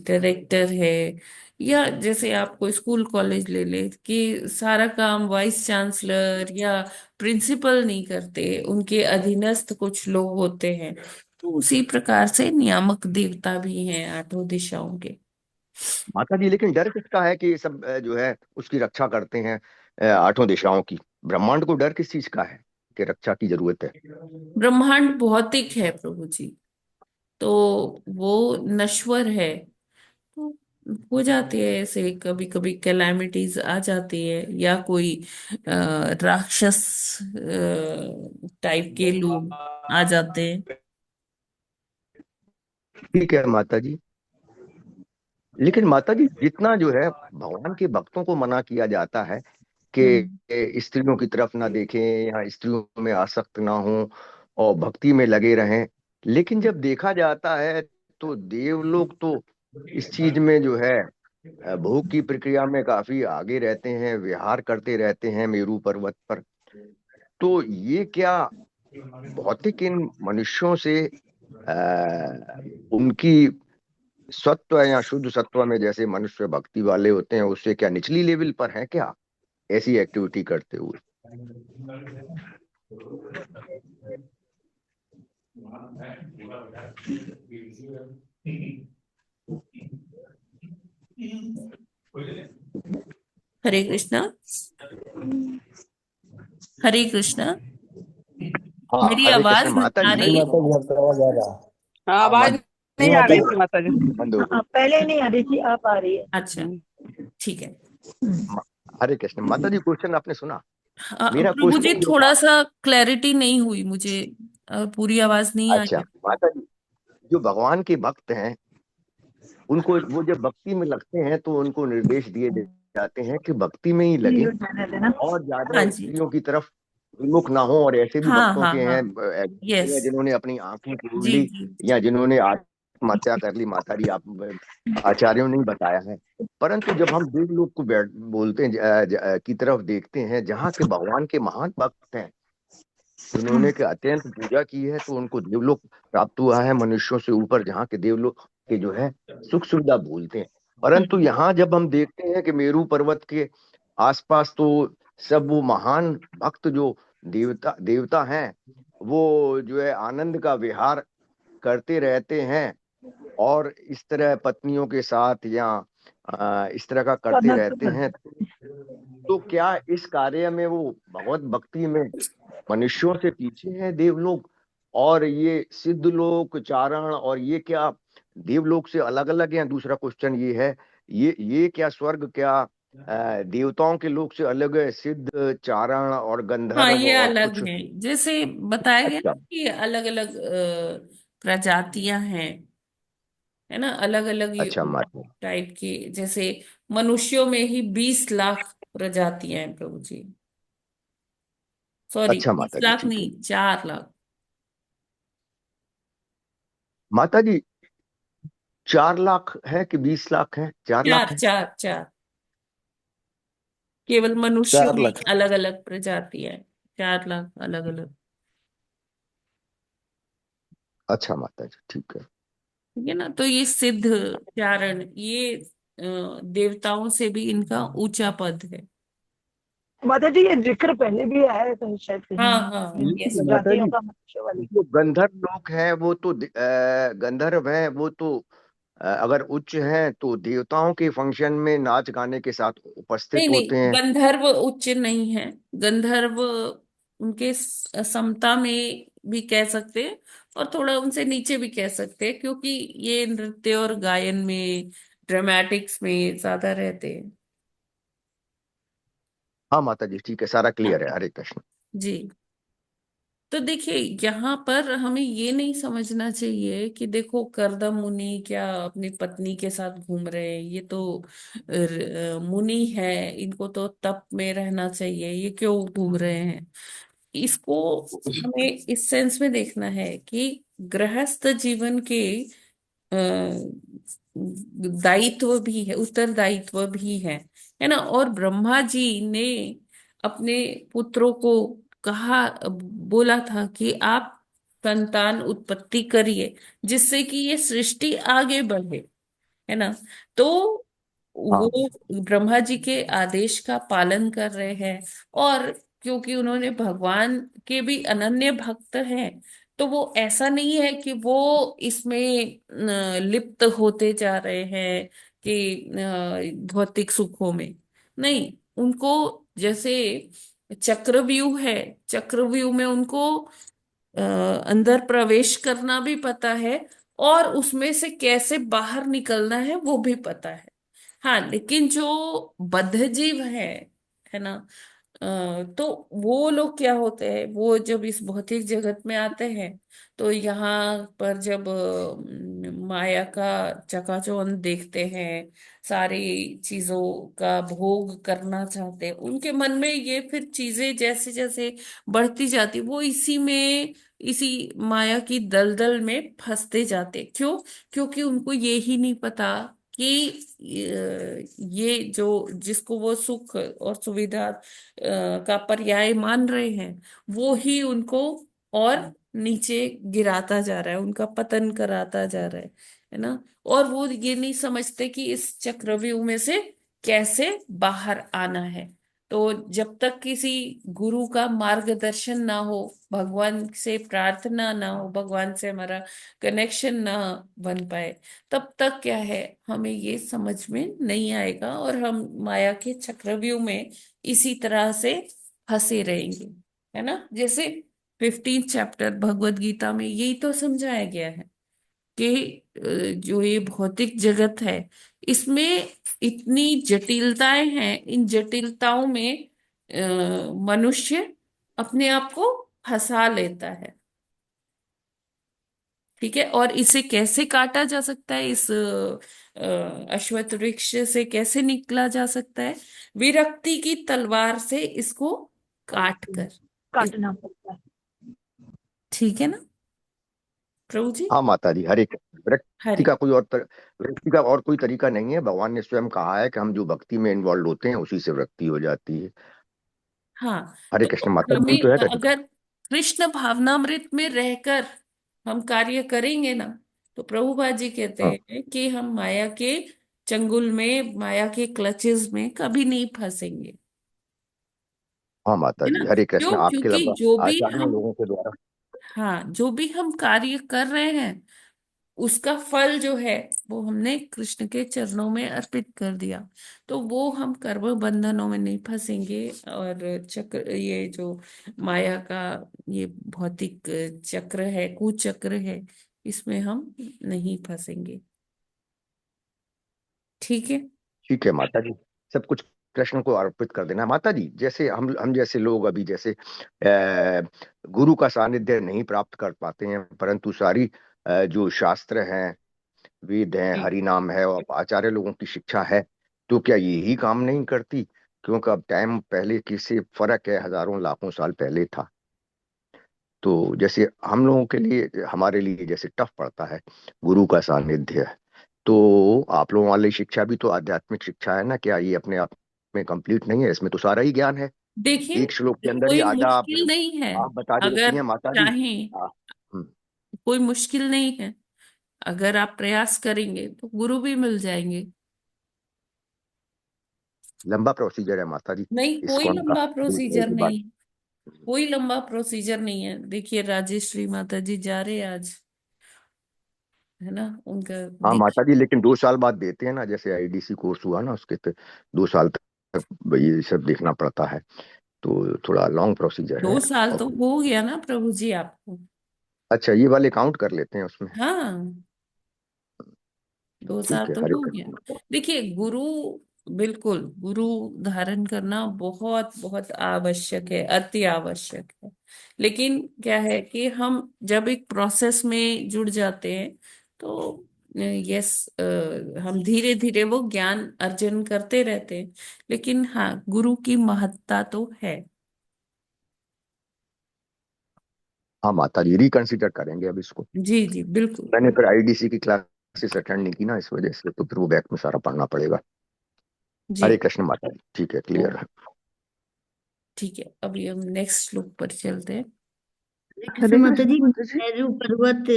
डायरेक्टर है, या जैसे आपको स्कूल कॉलेज ले ले कि सारा काम वाइस चांसलर या प्रिंसिपल नहीं करते, उनके अधीनस्थ कुछ लोग होते हैं। तो उसी प्रकार से नियामक देवता भी हैं आठों दिशाओं के। माता जी, लेकिन डर किसका है कि ये सब जो है उसकी रक्षा करते हैं आठों दिशाओं की? ब्रह्मांड को डर किस चीज का है कि रक्षा की जरूरत है? ब्रह्मांड भौतिक है प्रभु जी, तो वो नश्वर है। तो हो जाती है ऐसे, कभी कभी कैलामिटीज आ जाती है, या कोई राक्षस टाइप के लोग आ जाते हैं। ठीक है माता जी, लेकिन माता जी जितना जो है भगवान के भक्तों को मना किया जाता है हम्म। कि स्त्रियों की तरफ ना देखें या स्त्रियों में आसक्त ना हों और भक्ति में लगे रहें, लेकिन जब देखा जाता है तो देवलोग तो इस चीज में जो है भोग की प्रक्रिया में काफी आगे रहते हैं, विहार करते रहते हैं मेरू पर्वत पर। तो ये क्या भौतिक इन मनुष्यों से उनकी सत्व या शुद्ध सत्व में जैसे मनुष्य भक्ति वाले होते हैं उससे क्या निचली लेवल पर है क्या ऐसी एक्टिविटी करते हुए? हरे कृष्णा। हरे कृष्णा। हाँ मेरी हरे कृष्ण आवाज माता आ जी। रही है? हाँ, आवाज बंद नहीं आ रही थी माता जी। बंद हो गई। पहले नहीं आ रही थी, आप आ रही है। अच्छा, ठीक है। हरे कृष्ण माता जी, क्वेश्चन आपने सुना? मेरा प्रभु जी क्वेश्चन जो थोड़ा था, सा क्लैरिटी नहीं हुई मुझे, पूरी आवाज नहीं आई अच्छा है। माता जी, जो भगवान के भक्त हैं उनको वो जब भक्ति में लगते हैं तो उनको निर्देश दिए जाते हैं कि भक्ति में ही लगे और हाँ ज्यादा जी। स्त्रियों की तरफ विमुख ना हो। और ऐसे भी हाँ भक्तों हाँ के हाँ। हैं यस। जिन्होंने अपनी आंखें फोड़ जी ली जी। या जिन्होंने आत्महत्या कर ली। माता जी, आप आचार्यों ने बताया है। परंतु जब हम देवलोक को बोलते हैं की तरफ देखते हैं जहाँ के भगवान के महान भक्त हैं जिन्होंने के अत्यंत पूजा की है, तो उनको देवलोक प्राप्त हुआ है मनुष्यों से ऊपर, जहाँ के देवलोक के जो है सुख सुविधा भूलते हैं। परंतु यहाँ जब हम देखते हैं कि मेरू पर्वत के आसपास तो सब वो महान भक्त जो देवता देवता हैं वो जो है आनंद का विहार करते रहते हैं और इस तरह पत्नियों के साथ या इस तरह का करते रहते हैं। तो क्या इस कार्य में वो भगवत भक्ति में मनुष्यों से पीछे हैं देवलोक? और ये सिद्ध लोक चारण और ये क्या देवलोक से अलग अलग है? दूसरा क्वेश्चन ये है, ये क्या स्वर्ग क्या देवताओं के लोक से अलग है? सिद्ध चारण और हाँ, गंधर्व ये और अलग कुछ? है, जैसे बताया गया अच्छा। ना कि अलग अलग प्रजातियां हैं, है ना, अलग अलग अच्छा माता। टाइप की। जैसे मनुष्यों में ही 20 लाख प्रजातियां हैं प्रभु जी। सॉरी, अच्छा बीस माता जी, लाख ठीक है। नहीं, 4 लाख। माता जी, 4 लाख है कि 20 लाख है? 4 लाख चार है? चार चार, केवल मनुष्यों चार में लाख अलग अलग प्रजातियां हैं। 4 लाख अलग अलग। अच्छा माता जी, ठीक है। ठीक है ना, तो ये सिद्ध चारण, ये देवताओं से भी इनका ऊंचा पद है। माता जी, ये जिक्र पहले भी आया है कहीं, शायद कहीं हाँ हाँ। In yes. लेकिन माता प्रजातियों जी, का मनुष्य वाली। जो गंधर्व लोग हैं वो तो गंधर्व हैं वो तो अगर उच्च हैं तो देवताओं के फंक्शन में नाच गाने के साथ नहीं उपस्थित नहीं, होते हैं। गंधर्व उच्च नहीं है। गंधर्व उनके समता में भी कह सकते हैं, और थोड़ा उनसे नीचे भी कह सकते हैं, क्योंकि ये नृत्य और गायन में, ड्रामेटिक्स में ज्यादा रहते हैं। हाँ माता जी, ठीक है, सारा क्लियर है। हरे कृष्ण। जी। तो देखिए, यहाँ पर हमें ये नहीं समझना चाहिए कि देखो करदम मुनि क्या अपनी पत्नी के साथ घूम रहे हैं, ये तो मुनि है, इनको तो तप में रहना चाहिए, ये क्यों घूम रहे हैं। इसको हमें इस सेंस में देखना है कि गृहस्थ जीवन के दायित्व भी है, उत्तरदायित्व भी है ना। और ब्रह्मा जी ने अपने पुत्रों को कहा, बोला था कि आप संतान उत्पत्ति करिए जिससे कि ये सृष्टि आगे बढ़े, है ना। तो हाँ वो ब्रह्मा जी के आदेश का पालन कर रहे हैं। और क्योंकि उन्होंने भगवान के भी अनन्य भक्त हैं, तो वो ऐसा नहीं है कि वो इसमें लिप्त होते जा रहे हैं कि भौतिक सुखों में। नहीं, उनको जैसे चक्रव्यूह है, चक्रव्यूह में उनको अंदर प्रवेश करना भी पता है, और उसमें से कैसे बाहर निकलना है वो भी पता है। हाँ, लेकिन जो बद्ध जीव है ना, तो वो लोग क्या होते हैं, वो जब इस भौतिक जगत में आते हैं, तो यहाँ पर जब माया का चकाचौंध देखते हैं, सारी चीजों का भोग करना चाहते हैं, उनके मन में ये फिर चीजें जैसे जैसे बढ़ती जाती, वो इसी में, इसी माया की दलदल में फंसते जाते। क्यों? क्योंकि उनको ये ही नहीं पता कि ये जो जिसको वो सुख और सुविधा का पर्याय मान रहे हैं, वो ही उनको और नीचे गिराता जा रहा है, उनका पतन कराता जा रहा है ना। और वो ये नहीं समझते कि इस चक्रव्यूह में से कैसे बाहर आना है। तो जब तक किसी गुरु का मार्गदर्शन ना हो, भगवान से प्रार्थना ना हो, भगवान से हमारा कनेक्शन ना बन पाए, तब तक क्या है, हमें ये समझ में नहीं आएगा, और हम माया के चक्रव्यूह में इसी तरह से फंसे रहेंगे, है ना। जैसे 15th चैप्टर भगवत गीता में यही तो समझाया गया है कि जो ये भौतिक जगत है, इसमें इतनी जटिलताएं हैं, इन जटिलताओं में मनुष्य अपने आप को फंसा लेता है। ठीक है, और इसे कैसे काटा जा सकता है, इस अश्वत्थ वृक्ष से कैसे निकला जा सकता है? विरक्ति की तलवार से इसको काट कर। काटना पड़ता है। ठीक है ना प्रभु जी? हाँ माता जी, हरे कृष्ण। व्यक्ति हरे का कोई और व्यक्ति का और कोई तरीका नहीं है। भगवान ने स्वयं कहा है कि हम जो भक्ति में इन्वॉल्व होते हैं उसी से वृत्ति हो जाती है। हाँ, हरे तो कृष्ण माता जी, कोई हमें तो है तरीका। अगर कृष्ण भावनामृत में रहकर हम कार्य करेंगे ना, तो प्रभुपा जी कहते हाँ हैं कि हम माया के चंगुल में, माया के क्लचेस में कभी नहीं फंसेंगे, हाँ माता है जी, ना। हरे कृष्ण। क्यों? आपके क्योंकि अलावा जो भी आचार्यों हम, लोगों के द्वारा। हाँ, जो भी हम कार्य कर रहे हैं, उसका फल जो है वो हमने कृष्ण के चरणों में अर्पित कर दिया, तो वो हम कर्म बंधनों में नहीं फंसेंगे, और चक्र, ये जो माया का ये भौतिक चक्र है, कुचक्र है, इसमें हम नहीं फंसेंगे। ठीक है। ठीक है माता जी, सब कुछ कृष्ण को अर्पित कर देना माता जी। जैसे हम जैसे लोग अभी जैसे गुरु का सानिध्य नहीं प्राप्त कर पाते हैं, परंतु सारी जो शास्त्र हैं, वेद हैं, जी। हरि नाम है और आचार्य लोगों की शिक्षा है, तो क्या यही काम नहीं करती? क्योंकि अब टाइम पहले की से फर्क है, हजारों लाखों साल पहले था। तो जैसे हम लोगों के लिए, हमारे लिए जैसे टफ पड़ता है गुरु का सानिध्य, तो आप लोगों वाली शिक्षा भी तो आध्यात्मिक शिक्षा है ना। क्या ये अपने आप में कंप्लीट नहीं है? इसमें तो सारा ही ज्ञान है। देखिए, एक श्लोक के अंदर ही कोई आधा मुश्किल नहीं है। आप बता देती अगर हैं माता जी। चाहें, हाँ, हम्म, कोई मुश्किल नहीं है। अगर आप प्रयास करेंगे तो गुरु भी मिल जाएंगे। लंबा प्रोसीजर है माता जी नहीं, कोई इस्कॉन का लंबा जुड़ने प्रोसीजर के बाद। नहीं, कोई लंबा प्रोसीजर नहीं है। देखिए, राजेश्री माता जी जा रहे हैं आज, है ना, उनका हाँ माता दीक्षा। जी, लेकिन 2 साल बाद देते हैं ना, जैसे आईडीसी कोर्स हुआ ना, उसके तो 2 साल तक ये सब देखना पड़ता है। तो थोड़ा लॉन्ग प्रोसीजर है। 2 साल और तो हो गया ना प्रभु जी आपको। अच्छा, ये वाले काउंट कर लेते हैं उसमें। हाँ, 2 साल ठीक है, तो हरे हो गया। कृष्ण। देखिए, गुरु, बिल्कुल गुरु धारण करना बहुत बहुत आवश्यक है, अति आवश्यक है। लेकिन क्या है कि हम जब एक प्रोसेस में जुड़ जाते हैं, तो यस, हम धीरे धीरे वो ज्ञान अर्जन करते रहते हैं। लेकिन हाँ, गुरु की महत्ता तो है। हाँ माता जी, रिकंसिडर करेंगे अब इसको। जी जी, बिल्कुल। मैंने फिर आईडीसी की क्लास क्लासेस अटेंड नहीं की ना, इस वजह से, तो फिर वो बैक में सारा पढ़ना पड़ेगा। जी हरे कृष्ण माता जी। ठीक है, क्लियर है। ठीक है, अभी हम नेक्स्ट श्लोक पर चलते हैं। कृष्ण हरे माता कृष्ण जी, माता जी। मेरू पर्वत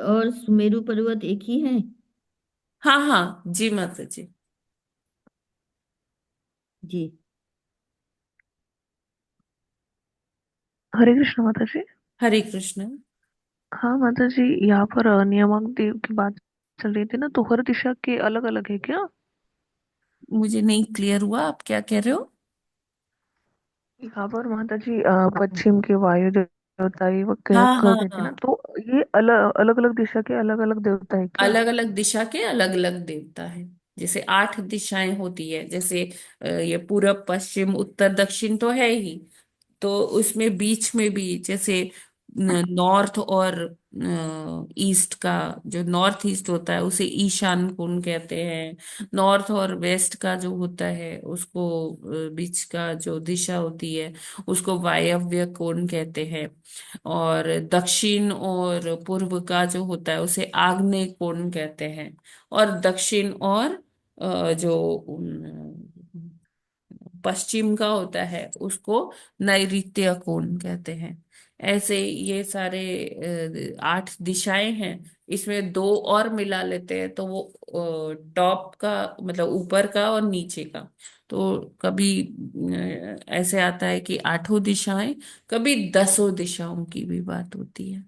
और सुमेरु पर्वत एक ही है? हाँ हाँ जी माता जी। जी। हरे कृष्ण माता जी। हरे कृष्ण। हाँ माता जी, यहाँ पर नियामक देव की बात चल रही थी ना, तो हर दिशा के अलग अलग है क्या? मुझे नहीं क्लियर हुआ, आप क्या कह रहे हो? यहाँ पर माता जी पश्चिम के वायु देवता ये वो हाँ कह हाँ रहे थे ना, हाँ, तो ये अलग अलग अलग दिशा के अलग अलग देवता है क्या? अलग अलग दिशा के अलग अलग देवता है। जैसे 8 दिशाएं होती है, जैसे ये पूरब पश्चिम उत्तर दक्षिण तो है ही, तो उसमें बीच में भी जैसे नॉर्थ और ईस्ट का, जो नॉर्थ ईस्ट होता है उसे ईशान कोण कहते हैं। नॉर्थ और वेस्ट का जो होता है उसको, बीच का जो दिशा होती है उसको वायव्य कोण कहते हैं। और दक्षिण और पूर्व का जो होता है उसे आग्नेय कोण कहते हैं। और दक्षिण और जो पश्चिम का होता है उसको नैऋत्य कोण कहते हैं। ऐसे ये सारे 8 दिशाएं हैं। इसमें 2 और मिला लेते हैं तो वो टॉप का मतलब ऊपर का और नीचे का। तो कभी ऐसे आता है कि 8 दिशाएं, कभी 10 दिशाओं की भी बात होती है।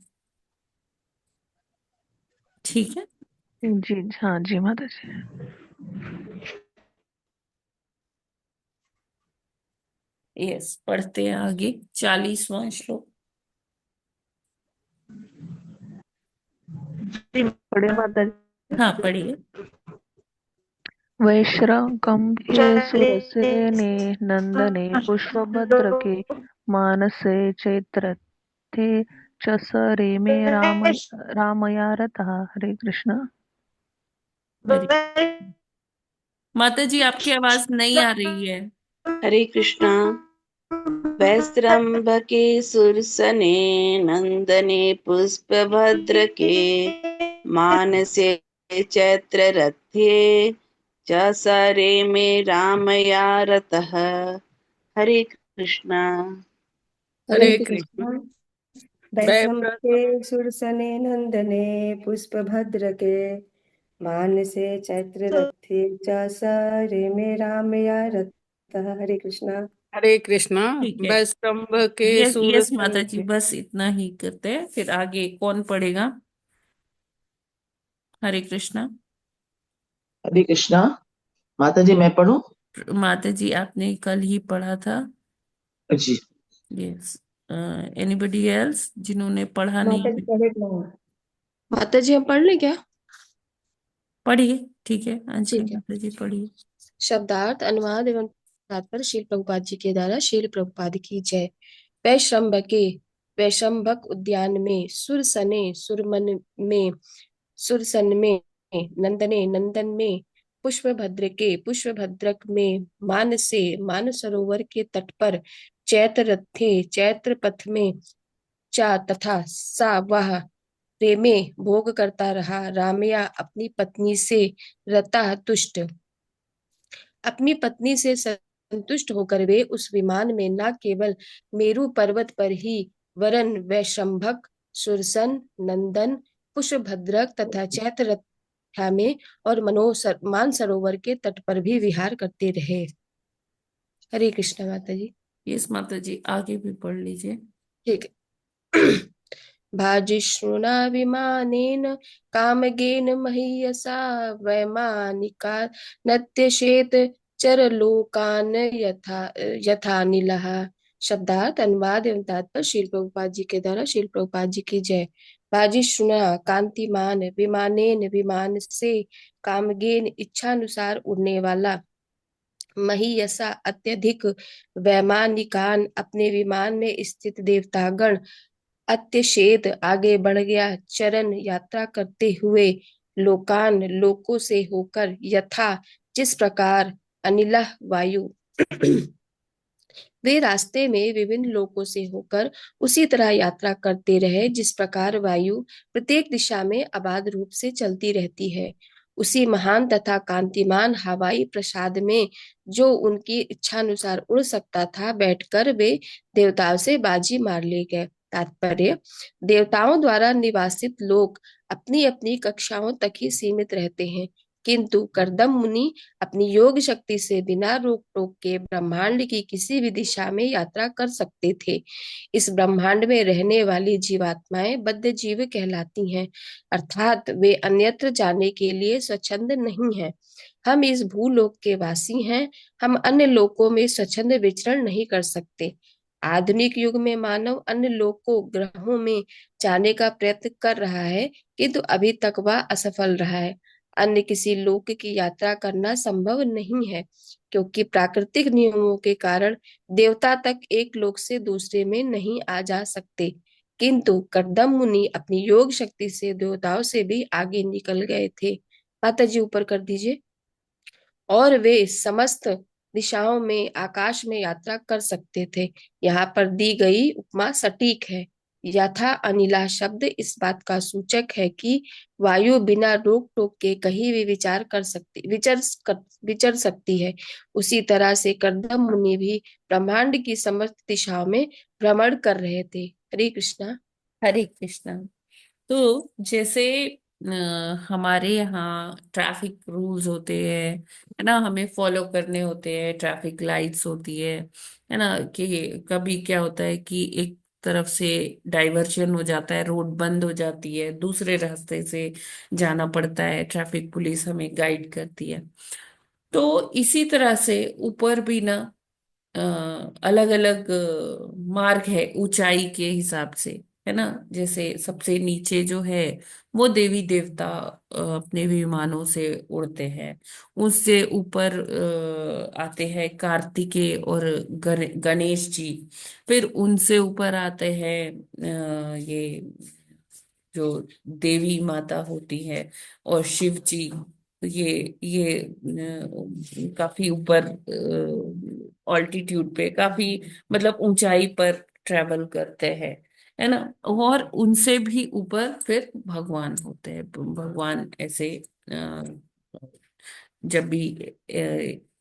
ठीक है। जी हाँ जी माता जी। यस, पढ़ते हैं आगे 40वां श्लोक। जी पढ़े माता जी। हाँ पढ़िए। वैश्रकम्भ्ये सुरसेने नन्दने पुष्पभद्रके मानसे चैत्रथे च स रेमे रामया रतः। हरे कृष्ण। हरे माता जी, आपकी आवाज नहीं आ रही है। हरे कृष्णा। वैस्त्रम्भके सुरसने नंदने पुष्पभद्रके मानसे चैत्र रथे च सरे में रामया रतः। हरे कृष्णा। हरे हरे कृष्ण। कृष्ण। वैश्रम्भके वैप्रतम सुरसने नंदने पुष्पभद्रके मानसे चैत्ररथे च स रेमे रामया रतः। हरे कृष्णा। हरे कृष्णा। ठीक है। वैस्तंभ के यस सूर यस माता से जी, बस इतना ही करते हैं, फिर आगे कौन पढ़ेगा? हरे कृष्णा। हरे कृष्णा। माता जी मैं पढ़ूं? माता जी, आपने कल ही पढ़ा था। जी। यस। एनीबडी एल्स जिन्होंने पढ़ा माता नहीं? जी पढ़े ना। माता जी हम पढ़ लें क्या? पढ़िए, ठीक है, अंजलि ठीक है। माता जी पढ़िए। शब्दार्थ, अनुवाद एवं तात्पर्य श्रील प्रभुपाद जी के द्वारा। श्रील प्रभुपाद की जय। वैश्रम्भके, वैशंभक उद्यान में, सुरसने, सुरमन में, सुरसन में, नंदने, नंदन में, पुष्पभद्र के, पुष्पभद्रक में, मानसे, मानसरोवर के तट पर, चैत्र रथे, चैत्र पथ में, चा तथा सा वह, प्रेमे भोग करता रहा, रामया अपनी पत्नी से, रता तुष्ट, अपनी पत्नी से संतुष्ट होकर वे उस विमान में न केवल मेरु पर्वत पर ही वरन वैशंभक, सुरसन, नंदन, पुष्पभद्रक तथा चैत्र रथा में और मानसरोवर के तट पर भी विहार करते रहे। हरे कृष्ण माता जी। यस माता जी, आगे भी पढ़ लीजिए। ठीक है। भाजिष्णुना विमानेन कामगेन महीयसा वैमानिका नत्यशेत चरलोकान यथानिलः। शब्दार्थ, अनुवाद एवं तात्पर्य श्रील प्रभुपाद जी के द्वारा। श्रील प्रभुपाद जी की जय। भाजिष्णुना कांतिमान, विमानेन विमान से, कामगेन इच्छानुसार उड़ने वाला, महीयसा अत्यधिक, वैमानिकान अपने विमान में स्थित देवतागण, अत्यशेत आगे बढ़ गया, चरण यात्रा करते हुए, लोकान लोकों से होकर, यथा जिस प्रकार, अनिलः वायु, वे रास्ते में विभिन्न लोकों से होकर उसी तरह यात्रा करते रहे जिस प्रकार वायु प्रत्येक दिशा में अबाध रूप से चलती रहती है। उसी महान तथा कांतिमान हवाई प्रसाद में जो उनकी इच्छानुसार उड़ सकता था, बैठकर वे देवताओं से बाजी मार ले गए। तात्पर्य, देवताओं द्वारा निवासित लोग अपनी अपनी कक्षाओं तक ही सीमित रहते हैं, किंतु करदम मुनि अपनी योग शक्ति से बिना रोक टोक के ब्रह्मांड की किसी भी दिशा में यात्रा कर सकते थे। इस ब्रह्मांड में रहने वाली जीवात्माएं बद्ध जीव कहलाती हैं, अर्थात वे अन्यत्र जाने के लिए स्वच्छंद नहीं हैं। हम इस भूलोक के वासी हैं, हम अन्य लोकों में स्वच्छंद विचरण नहीं कर सकते। आधुनिक युग में मानव अन्य लोकों ग्रहों में जाने का प्रयत्न कर रहा है, किंतु अभी तक वह असफल रहा है। अन्य किसी लोक की यात्रा करना संभव नहीं है, क्योंकि प्राकृतिक नियमों के कारण देवता तक एक लोक से दूसरे में नहीं आ जा सकते। किंतु करदम मुनि अपनी योग शक्ति से देवताओं से भी आगे निकल गए थे। माता जी ऊपर कर दीजिए। और वे समस्त दिशाओं में आकाश में यात्रा कर सकते थे। यहाँ पर दी गई उपमा सटीक है। यथा अनिला शब्द इस बात का सूचक है कि वायु बिना रोक टोक के कहीं भी विचर सकती है। उसी तरह से करदम मुनि भी ब्रह्मांड की समस्त दिशाओं में भ्रमण कर रहे थे। हरे कृष्णा। हरे कृष्णा। तो जैसे हमारे यहाँ ट्रैफिक रूल्स होते हैं, है ना, हमें फॉलो करने होते हैं, ट्रैफिक लाइट्स होती है ना, कि कभी क्या होता है कि एक तरफ से डाइवर्जन हो जाता है, रोड बंद हो जाती है, दूसरे रास्ते से जाना पड़ता है, ट्रैफिक पुलिस हमें गाइड करती है। तो इसी तरह से ऊपर भी ना अलग अलग मार्ग है ऊंचाई के हिसाब से, है ना। जैसे सबसे नीचे जो है वो देवी देवता अपने विमानों से उड़ते हैं। उससे ऊपर आते हैं कार्तिकेय और गणेश जी। फिर उनसे ऊपर आते हैं ये जो देवी माता होती है और शिव जी। ये काफी ऊपर ऑल्टीट्यूड पे, काफी मतलब ऊंचाई पर ट्रेवल करते हैं, है ना। और उनसे भी ऊपर फिर भगवान होते हैं। भगवान ऐसे जब भी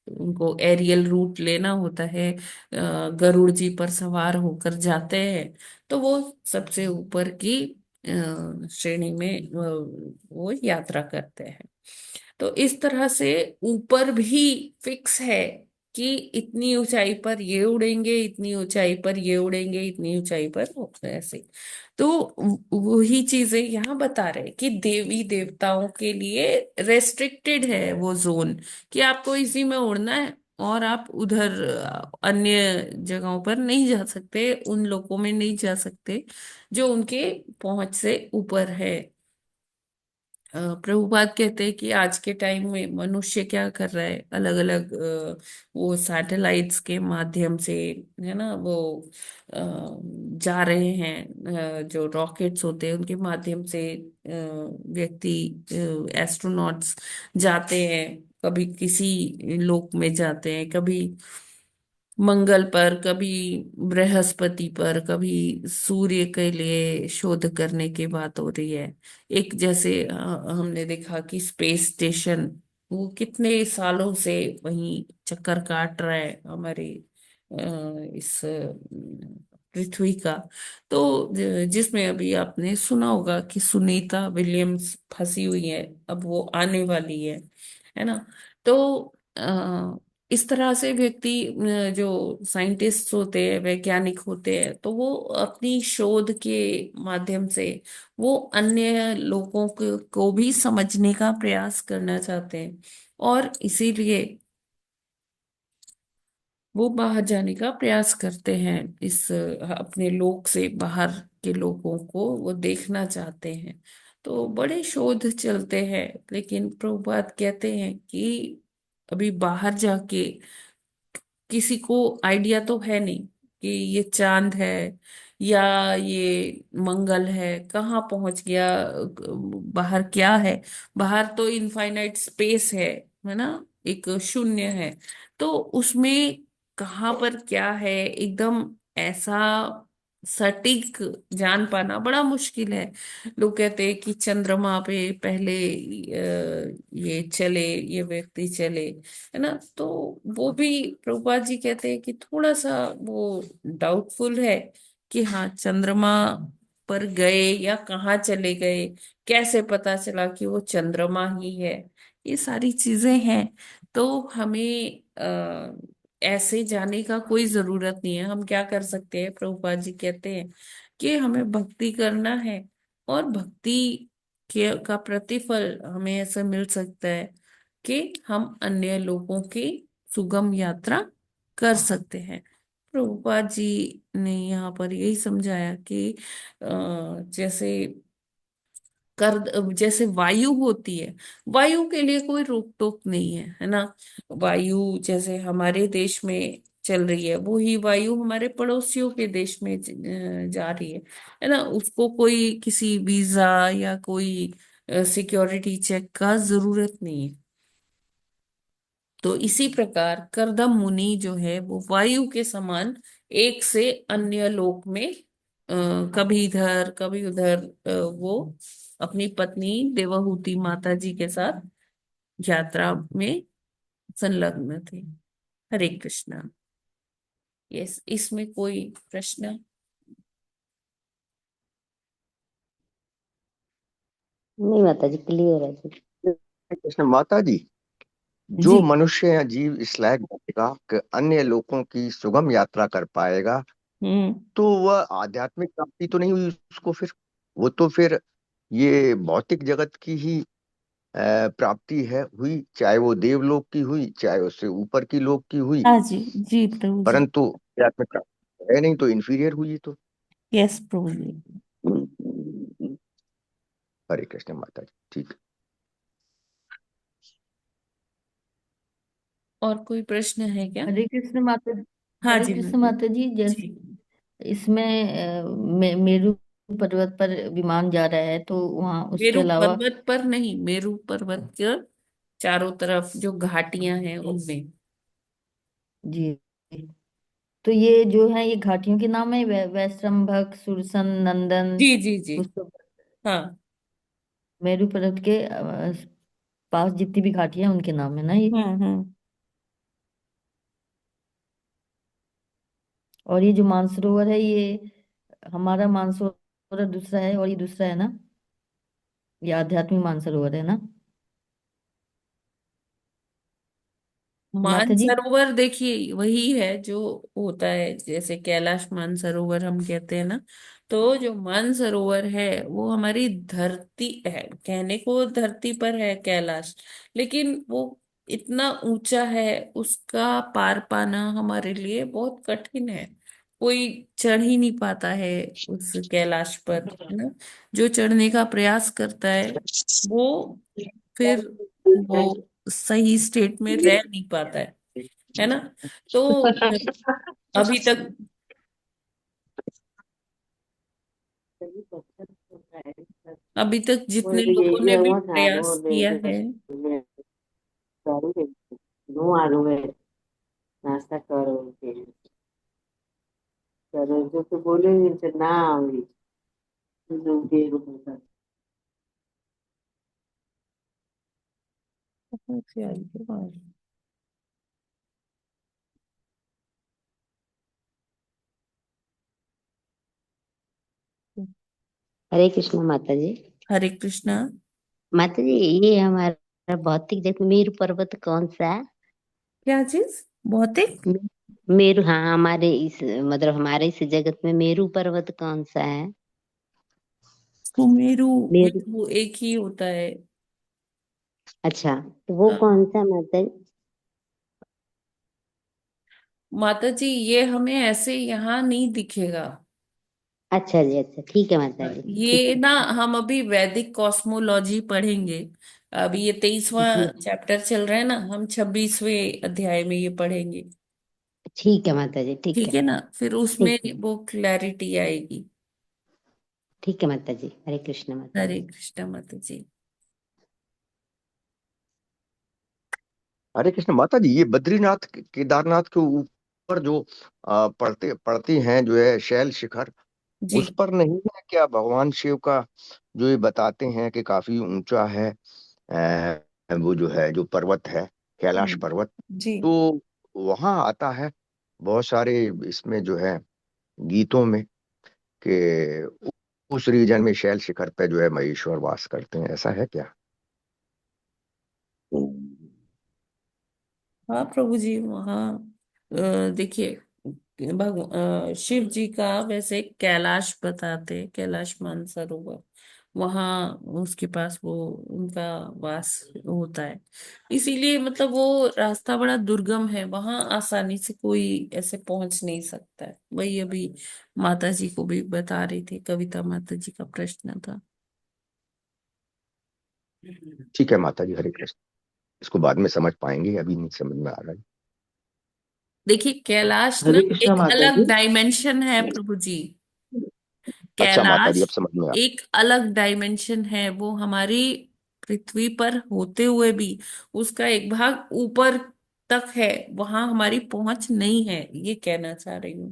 उनको एरियल रूट लेना होता है, गरुड़ जी पर सवार होकर जाते हैं, तो वो सबसे ऊपर की श्रेणी में वो यात्रा करते हैं। तो इस तरह से ऊपर भी फिक्स है कि इतनी ऊंचाई पर ये उड़ेंगे, इतनी ऊंचाई पर ये उड़ेंगे, इतनी ऊंचाई पर वो, ऐसे। तो वही चीजें यहाँ बता रहे कि देवी देवताओं के लिए रेस्ट्रिक्टेड है वो जोन, कि आपको इसी में उड़ना है और आप उधर अन्य जगहों पर नहीं जा सकते, उन लोगों में नहीं जा सकते जो उनके पहुंच से ऊपर है। प्रभुपाद कहते हैं कि आज के टाइम में मनुष्य क्या कर रहा है, अलग अलग वो सैटेलाइट्स के माध्यम से, है ना, वो जा रहे हैं, जो रॉकेट्स होते हैं उनके माध्यम से व्यक्ति, एस्ट्रोनॉट्स जाते हैं, कभी किसी लोक में जाते हैं, कभी मंगल पर, कभी बृहस्पति पर, कभी सूर्य के लिए शोध करने की बात हो रही है। एक जैसे हमने देखा कि स्पेस स्टेशन वो कितने सालों से वहीं चक्कर काट रहा है हमारे इस पृथ्वी का। तो जिसमें अभी आपने सुना होगा कि सुनीता विलियम्स फंसी हुई है, अब वो आने वाली है ना। तो इस तरह से व्यक्ति जो साइंटिस्ट होते हैं, वैज्ञानिक होते हैं, तो वो अपनी शोध के माध्यम से वो अन्य लोगों को भी समझने का प्रयास करना चाहते हैं, और इसीलिए वो बाहर जाने का प्रयास करते हैं। इस अपने लोक से बाहर के लोगों को वो देखना चाहते हैं। तो बड़े शोध चलते हैं, लेकिन प्रभुपाद कहते हैं कि अभी बाहर जाके किसी को आइडिया तो है नहीं कि ये चांद है या ये मंगल है, कहाँ पहुंच गया, बाहर क्या है। बाहर तो इनफाइनाइट स्पेस है ना, एक शून्य है। तो उसमें कहाँ पर क्या है एकदम ऐसा सटीक जान पाना बड़ा मुश्किल है। लोग कहते हैं कि चंद्रमा पे पहले ये चले, ये व्यक्ति चले, है ना। तो वो भी प्रभुपाद जी कहते हैं कि थोड़ा सा वो डाउटफुल है कि हाँ चंद्रमा पर गए या कहाँ चले गए, कैसे पता चला कि वो चंद्रमा ही है। ये सारी चीजें हैं। तो हमें ऐसे जाने का कोई जरूरत नहीं है। हम क्या कर सकते हैं, प्रभुपाद जी कहते हैं कि हमें भक्ति करना है, और भक्ति के का प्रतिफल हमें ऐसा मिल सकता है कि हम अन्य लोगों की सुगम यात्रा कर सकते हैं। प्रभुपाद जी ने यहाँ पर यही समझाया कि जैसे जैसे वायु होती है, वायु के लिए कोई रोक टोक नहीं है ना। वायु जैसे हमारे देश में चल रही है, वो ही वायु हमारे पड़ोसियों के देश में जा रही है ना। उसको कोई किसी वीजा या कोई सिक्योरिटी चेक का जरूरत नहीं है। तो इसी प्रकार करदम मुनि जो है वो वायु के समान एक से अन्य लोक में कभी इधर कभी उधर वो अपनी पत्नी देवहूति माता जी के साथ यात्रा में संलग्न थे। हरे कृष्णा। यस, इसमें कोई प्रश्न? नहीं माता जी, क्लियर है जी। कृष्ण माता जी, जो जी। मनुष्य या जीव इस लायक बनेगा कि अन्य लोगों की सुगम यात्रा कर पाएगा, हम्म। तो वह आध्यात्मिक प्राप्ति तो नहीं हुई उसको। फिर वो तो फिर ये भौतिक जगत की ही प्राप्ति है हुई, चाहे वो देवलोक की हुई, चाहे उससे ऊपर की लोक की हुई, हाँ जी, जी प्रभु जी। परंतु आध्यात्मिक प्राप्ति है नहीं, तो इन्फीरियर हुई तो। यस प्रभु जी। हरे कृष्ण माता जी, ठीक। और कोई प्रश्न है क्या? हरे कृष्ण माता। हाँ हरे जी कृष्ण माता माता जी, जैसे जी। इसमें मेरू पर्वत पर विमान जा रहा है, तो वहाँ उसके मेरू अलावा पर्वत पर नहीं, मेरू पर्वत के चारों तरफ जो घाटियां हैं उनमें। जी, तो ये जो है ये घाटियों के नाम है, वैश्रम्भक, सुरसन, नंदन, जी जी जी। पुष्प। हाँ। मेरू पर्वत के पास जितनी भी घाटियां हैं उनके नाम है ना ये। हम्म। और ये जो मानसरोवर है, ये हमारा मानसरोवर दूसरा है और ये दूसरा है ना, ये आध्यात्मिक मानसरोवर है ना माता जी। मानसरोवर देखिए वही है जो होता है, जैसे कैलाश मानसरोवर हम कहते हैं ना। तो जो मानसरोवर है वो हमारी धरती है, कहने को धरती पर है कैलाश, लेकिन वो इतना ऊंचा है, उसका पार पाना हमारे लिए बहुत कठिन है। कोई चढ़ ही नहीं पाता है उस कैलाश पर, है ना। जो चढ़ने का प्रयास करता है वो फिर वो सही स्टेट में रह नहीं पाता है ना। तो अभी तक अभी तक जितने लोगों ने भी प्रयास किया है। नाश्ता करो करो जो तो बोलेंगे तो ना आओगी हरे कृष्ण माता जी। हरे कृष्णा। माता जी, ये हमारा भौतिक जगत में मेरु पर्वत कौन सा है? क्या चीज? भौतिक? मेरु, हाँ, हमारे इस मतलब हमारे इस जगत में मेरु पर्वत कौन सा है? सुमेरु। मेरु। मेरु एक ही होता है। अच्छा, तो वो हाँ। कौन सा माता जी? माता जी ये हमें ऐसे यहाँ नहीं दिखेगा। अच्छा जी, अच्छा, ठीक है माता जी, ठीक ये ना हम अभी वैदिक कॉस्मोलॉजी पढ़ेंगे। अभी ये 23वां जी, चैप्टर चल रहा है ना, हम 26वें अध्याय में ये पढ़ेंगे। ठीक है माता जी, ठीक ठीक है, है ना, फिर उसमें ठीक है, वो क्लैरिटी आएगी। ठीक है माता जी। हरे कृष्ण माता हरे जी। कृष्ण माता जी। हरे कृष्ण माता जी, ये बद्रीनाथ केदारनाथ के ऊपर ऊपर जो पड़ती हैं जो है शैल शिखर, जी उस पर नहीं है क्या भगवान शिव का जो ये बताते हैं कि काफी ऊंचा है वो जो है जो पर्वत है कैलाश पर्वत, जी तो वहां आता है बहुत सारे इसमें जो है गीतों में कि उस रीजन में शैल शिखर पे जो है महेश्वर वास करते हैं, ऐसा है क्या? हाँ प्रभु जी, वहाँ देखिए शिव जी का वैसे कैलाश बताते हैं, कैलाश मानसरोवर, वहाँ उसके पास वो उनका वास होता है। इसीलिए मतलब वो रास्ता बड़ा दुर्गम है, वहां आसानी से कोई ऐसे पहुंच नहीं सकता है। वही अभी माता जी को भी बता रही थी, कविता माता जी का प्रश्न था। ठीक है माता जी, हरे कृष्ण। इसको बाद में समझ पाएंगे, अभी नहीं समझ में आ रहा है। देखिए कैलाश ना हरे कृष्णा एक माता अलग जी। डायमेंशन है प्रभु जी। अच्छा माता कैलाश जी, अब समझ में आ एक अलग डायमेंशन है, वो हमारी पृथ्वी पर होते हुए भी उसका एक भाग ऊपर तक है, वहां हमारी पहुंच नहीं है, ये कहना चाह रही हूँ।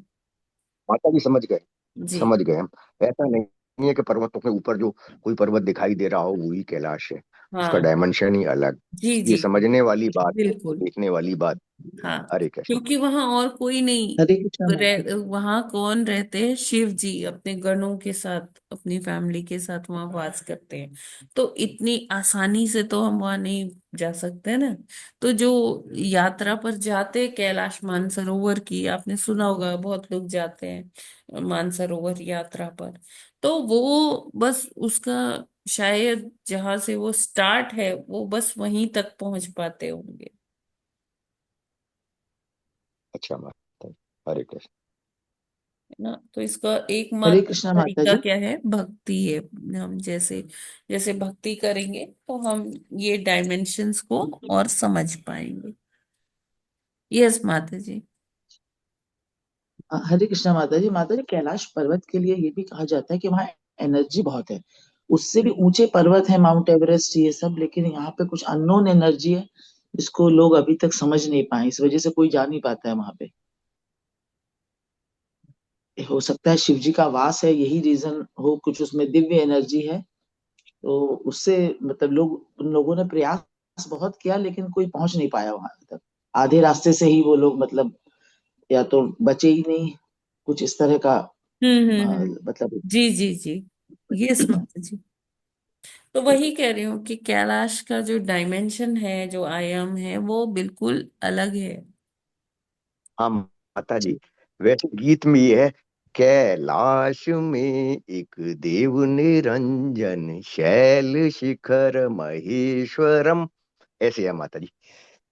माता जी समझ गए, जी समझ गए हम। ऐसा नहीं है कि पर्वतों के ऊपर जो कोई पर्वत दिखाई दे रहा हो वही कैलाश है, उसका हाँ डायमेंशन ही अलग। जी ये जी समझने वाली बात है, बिल्कुल। देखने वाली बात। हाँ हरे कृष्ण। क्योंकि वहां और कोई नहीं हरे कृष्णा माता जी। वहां कौन रहते हैं? शिव जी अपने गणों के साथ, अपनी फैमिली के साथ वहां वास करते हैं। तो इतनी आसानी से तो हम वहां नहीं जा सकते ना। तो जो यात्रा पर जाते हैं कैलाश मानसरोवर की, आपने सुना होगा, बहुत लोग जाते हैं मानसरोवर यात्रा पर। तो वो बस उसका शायद जहां से वो स्टार्ट है वो बस वहीं तक पहुंच पाते होंगे। अच्छा माता जी, हरे कृष्ण। है ना। तो इसका हरे एकमात्र कृष्णा माता तरीका जी। क्या है? भक्ति है। हम जैसे जैसे भक्ति करेंगे तो हम ये डायमेंशंस को और समझ पाएंगे। यस माता जी। हरे कृष्णा माता जी। माता जी, कैलाश पर्वत के लिए ये भी कहा जाता है कि वहाँ एनर्जी बहुत है। उससे भी ऊंचे पर्वत है माउंट एवरेस्ट ये सब, लेकिन यहाँ पे कुछ अननोन एनर्जी है जिसको लोग अभी तक समझ नहीं पाए, इस वजह से कोई जा नहीं पाता है वहां पे। हो सकता है शिव जी का वास है, यही रीजन हो, कुछ उसमें दिव्य एनर्जी है। तो उससे मतलब उन लोगों ने प्रयास बहुत किया लेकिन कोई पहुंच नहीं पाया वहां तक। आधे रास्ते से ही वो लोग मतलब या तो बचे ही नहीं, कुछ इस तरह का मतलब। जी जी जी। यस माता जी। तो वही कह रही हूँ कि कैलाश का जो डायमेंशन है, जो आयाम है, वो बिल्कुल अलग है। हाँ माता जी, वैसे गीत में ये है, कैलाश में एक देव निरंजन शैल शिखर महेश्वरम, ऐसे है माता जी।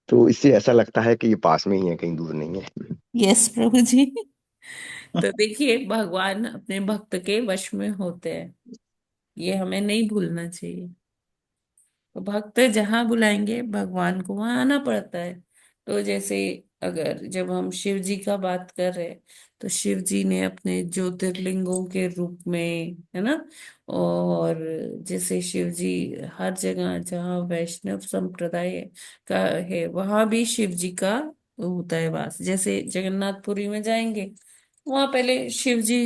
तो इससे ऐसा लगता है कि ये पास में ही है, कहीं दूर नहीं है। यस प्रभु जी। तो देखिए भगवान अपने भक्त के वश में होते हैं, ये हमें नहीं भूलना चाहिए। तो भक्त जहां बुलाएंगे भगवान को वहां आना पड़ता है। तो जैसे अगर जब हम शिव जी का बात कर रहे हैं, तो शिव जी ने अपने ज्योतिर्लिंगों के रूप में, है ना। और जैसे शिव जी हर जगह जहाँ वैष्णव संप्रदाय का है वहां भी शिव जी का होता है वास। जैसे जगन्नाथपुरी में जाएंगे, वहां पहले शिव जी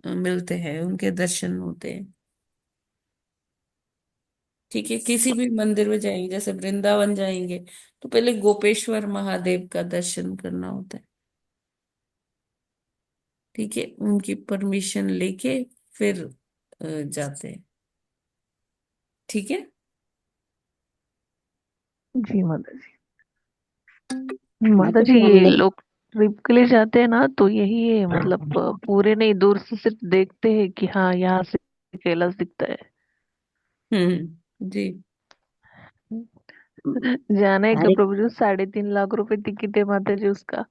मिलते हैं, उनके दर्शन होते हैं। ठीक है, किसी भी मंदिर में जाएंगे, जैसे वृंदावन जाएंगे, तो पहले गोपेश्वर महादेव का दर्शन करना होता है। ठीक है, उनकी परमिशन लेके फिर जाते हैं। ठीक है। जी माता जी। माता माता जी, जी ये हमने लोग ट्रिप के लिए जाते हैं ना, तो यही है मतलब पूरे नहीं, दूर से सिर्फ देखते हैं कि हाँ यहाँ से कैलाश दिखता है। जी। जाना है क्या हरे प्रभु जी? 3.5 लाख रुपए टिकट है माता जी उसका।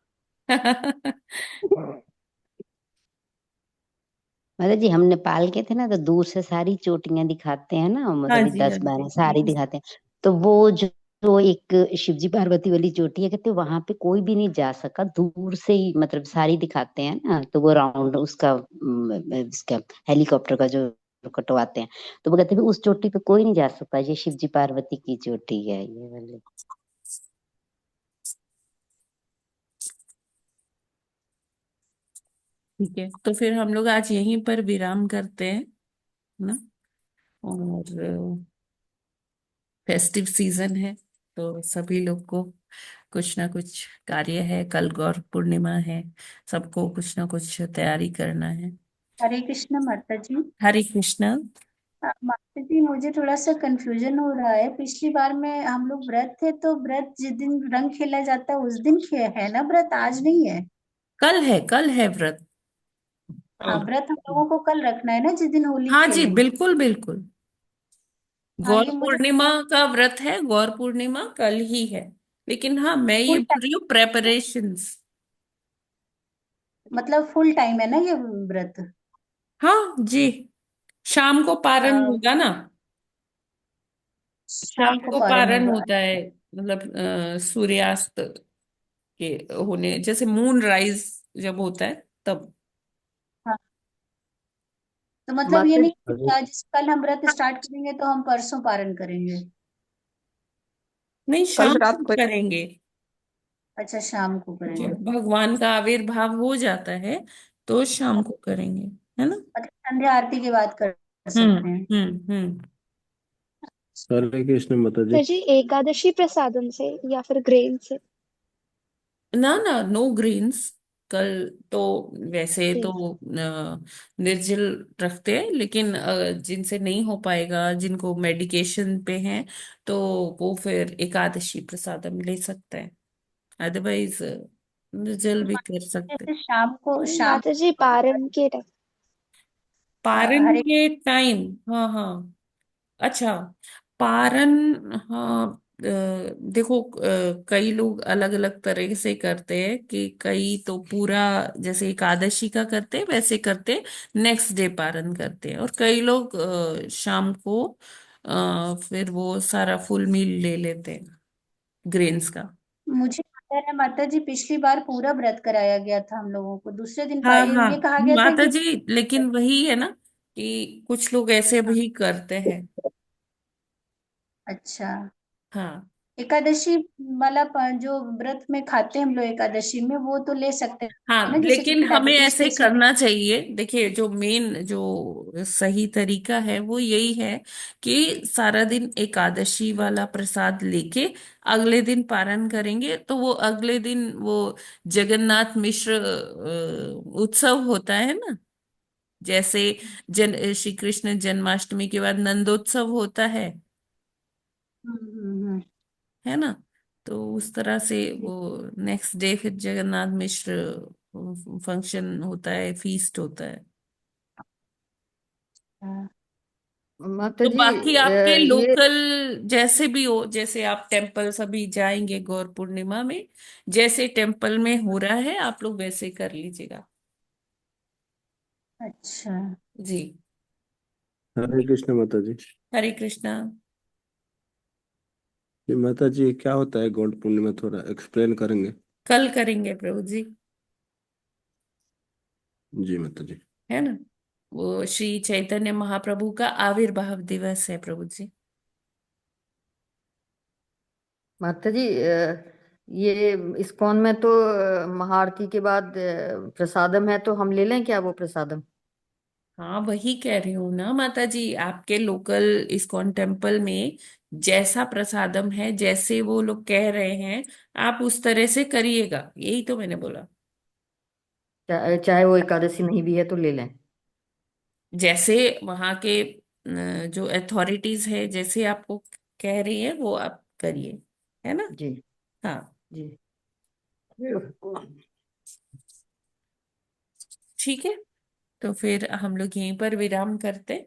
माता जी हम नेपाल के थे ना, तो दूर से सारी चोटियां दिखाते हैं ना, हाँ मतलब जी हाँ 10-12 सारी जी। दिखाते हैं। तो वो जो एक शिव जी पार्वती वाली चोटी है, कहते वहां पे कोई भी नहीं जा सका, दूर से ही मतलब सारी दिखाते हैं ना, तो वो राउंड उसका हेलीकॉप्टर का जो कटवाते हैं, तो वो कहते हैं उस चोटी पे कोई नहीं जा सकता, ये शिव जी पार्वती की चोटी है ये वाली। ठीक है, तो फिर हम लोग आज यहीं पर विराम करते हैं ना। और फेस्टिव सीजन है, तो सभी लोग को कुछ ना कुछ कार्य है, कल गौर पूर्णिमा है, सबको कुछ ना कुछ तैयारी करना है। हरे कृष्ण माता जी। हरे कृष्णा। माता जी, मुझे थोड़ा सा कंफ्यूजन हो रहा है। पिछली बार में हम लोग व्रत थे, तो व्रत जिस दिन रंग खेला जाता है उस दिन है ना व्रत, आज नहीं है? कल है व्रत। हाँ, व्रत हम लोगों को कल रखना है ना, जिस दिन होली हाँ जी, खेलें। बिल्कुल बिल्कुल। हाँ, गौर ये मुझे पूर्णिमा का व्रत है, गौर पूर्णिमा कल ही है। लेकिन हाँ, मैं ये फुल बोल रही हूँ प्रेपरेशंस। मतलब फुल टाइम है ना ये व्रत? हाँ जी, शाम को पारण आ, होगा ना। शाम शाम को को पारण पारण होगा। होता है, मतलब सूर्यास्त के होने, जैसे मून राइज जब होता है तब। हाँ, तो मतलब ये माता नहीं कि आज कल हम व्रत स्टार्ट करेंगे तो हम परसों पारण करेंगे? नहीं, कल शाम रात को को। करेंगे। अच्छा, शाम को जब करेंगे। भगवान का आविर्भाव हो जाता है तो शाम को करेंगे, है ना। मतलब संध्या आरती के बाद कर सकते हैं। हम्म। हरे कृष्ण माता जी। सर जी, एकादशी प्रसादम से या फिर ग्रेन से? ना ना, नो ग्रेन्स। कल तो वैसे तो ठीक। निर्जल रखते हैं, लेकिन जिनसे नहीं हो पाएगा, जिनको मेडिकेशन पे हैं, तो वो फिर एकादशी प्रसादम ले सकते हैं। अदरवाइज निर्जल तो भी कर सकते हैं। जैसे शाम माता जी, पारण के टाइम। पारण हरे के टाइम, हाँ हाँ, अच्छा, पारण, हाँ, देखो, कई लोग अलग अलग तरह से करते हैं कि कई तो पूरा जैसे एकादशी का करते हैं वैसे करते हैं, नेक्स्ट डे पारण करते हैं, और कई लोग शाम को फिर वो सारा फुल मील ले लेते हैं ग्रेन्स का। मुझे पता है माता जी, पिछली बार पूरा व्रत कराया गया था हम लोगों को, दूसरे दिन हाँ हाँ ये कहा गया था माता कि जी, लेकिन वही है ना कि कुछ लोग ऐसे भी करते हैं। अच्छा, हाँ एकादशी वाला जो व्रत में खाते हैं हम लोग एकादशी में, वो तो ले सकते हैं हाँ, ना, जैसे लेकिन किसी हमें डायबिटीज ऐसे पेशेंट। करना चाहिए। देखिए, जो मेन जो सही तरीका है वो यही है कि सारा दिन एकादशी वाला प्रसाद लेके अगले दिन पारण करेंगे, तो वो अगले दिन वो जगन्नाथ मिश्र उत्सव होता है ना। जैसे श्री कृष्ण जन्माष्टमी के बाद नंदोत्सव होता हम्म। है ना। तो उस तरह से वो नेक्स्ट डे फिर जगन्नाथ मिश्र फंक्शन होता है, फीस्ट होता है। हाँ। माता तो जी, बाकी आपके ये लोकल जैसे भी हो, जैसे आप टेम्पल सभी जाएंगे गौर पूर्णिमा में, जैसे टेम्पल में हो रहा है आप लोग वैसे कर लीजिएगा। अच्छा, जी। हरे कृष्ण माता जी। हरे कृष्णा। ये माता जी क्या होता है गौड़ पूर्णिमा, थोड़ा एक्सप्लेन करेंगे? कल करेंगे प्रभु जी, जी माता जी। है ना। वो श्री चैतन्य महाप्रभु का आविर्भाव दिवस है प्रभु जी। माता जी, ये इस्कॉन में तो महाआरती के बाद प्रसादम है, तो हम ले लें क्या वो प्रसादम? हाँ, वही कह रही हूँ ना माता जी, आपके लोकल इस्कॉन टेम्पल में जैसा प्रसादम है, जैसे वो लोग कह रहे हैं, आप उस तरह से करिएगा, यही तो मैंने बोला। चाहे वो एकादशी नहीं भी है तो ले लें। जैसे वहां के जो अथॉरिटीज है, जैसे आपको कह रही है वो आप करिए, है ना। जी हाँ, जी। ठीक है, तो फिर हम लोग यहीं पर विराम करते।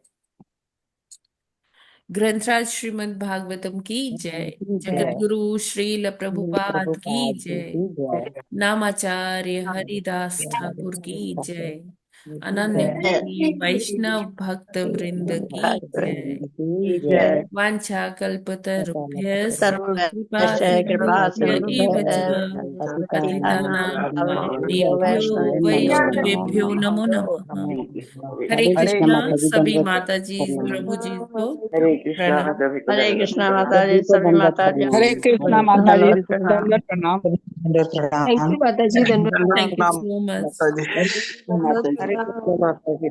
ग्रंथराज श्रीमद् भागवतम की जय। जगत जय गुरु श्रील श्री प्रभुपाद की प्रभुपाद जी जय। की जय। नामाचार्य हरिदास ठाकुर की जय। अनन्य कोटि वैष्णव भक्त वृंद की जय। की जय। वांछा कल्पतरुभ्यश्च कृपा सर्वभक्तजनों कृपा सिन्धुभ्य एव च पतितानां पावनेभ्यो वैष्णवेभ्यो नमो नमः। हरे हरे हरे कृष्ण कृष्णा माता जी, सभी दंडवत माता जी प्रणाम। प्रभु जी को हरे कृष्णा प्रणाम। सभी को हरे दंडवत कृष्णा प्रणाम। माता सभी जी, को सभी दंडवत माता जी हरे प्रणाम। कृष्णा हरे माता जी, दंडवत प्रणाम। दंडवत प्रणाम। थैंक यू माता जी, धन्यवाद। Thank you so much. माता जी। हरे कृष्ण माता जी।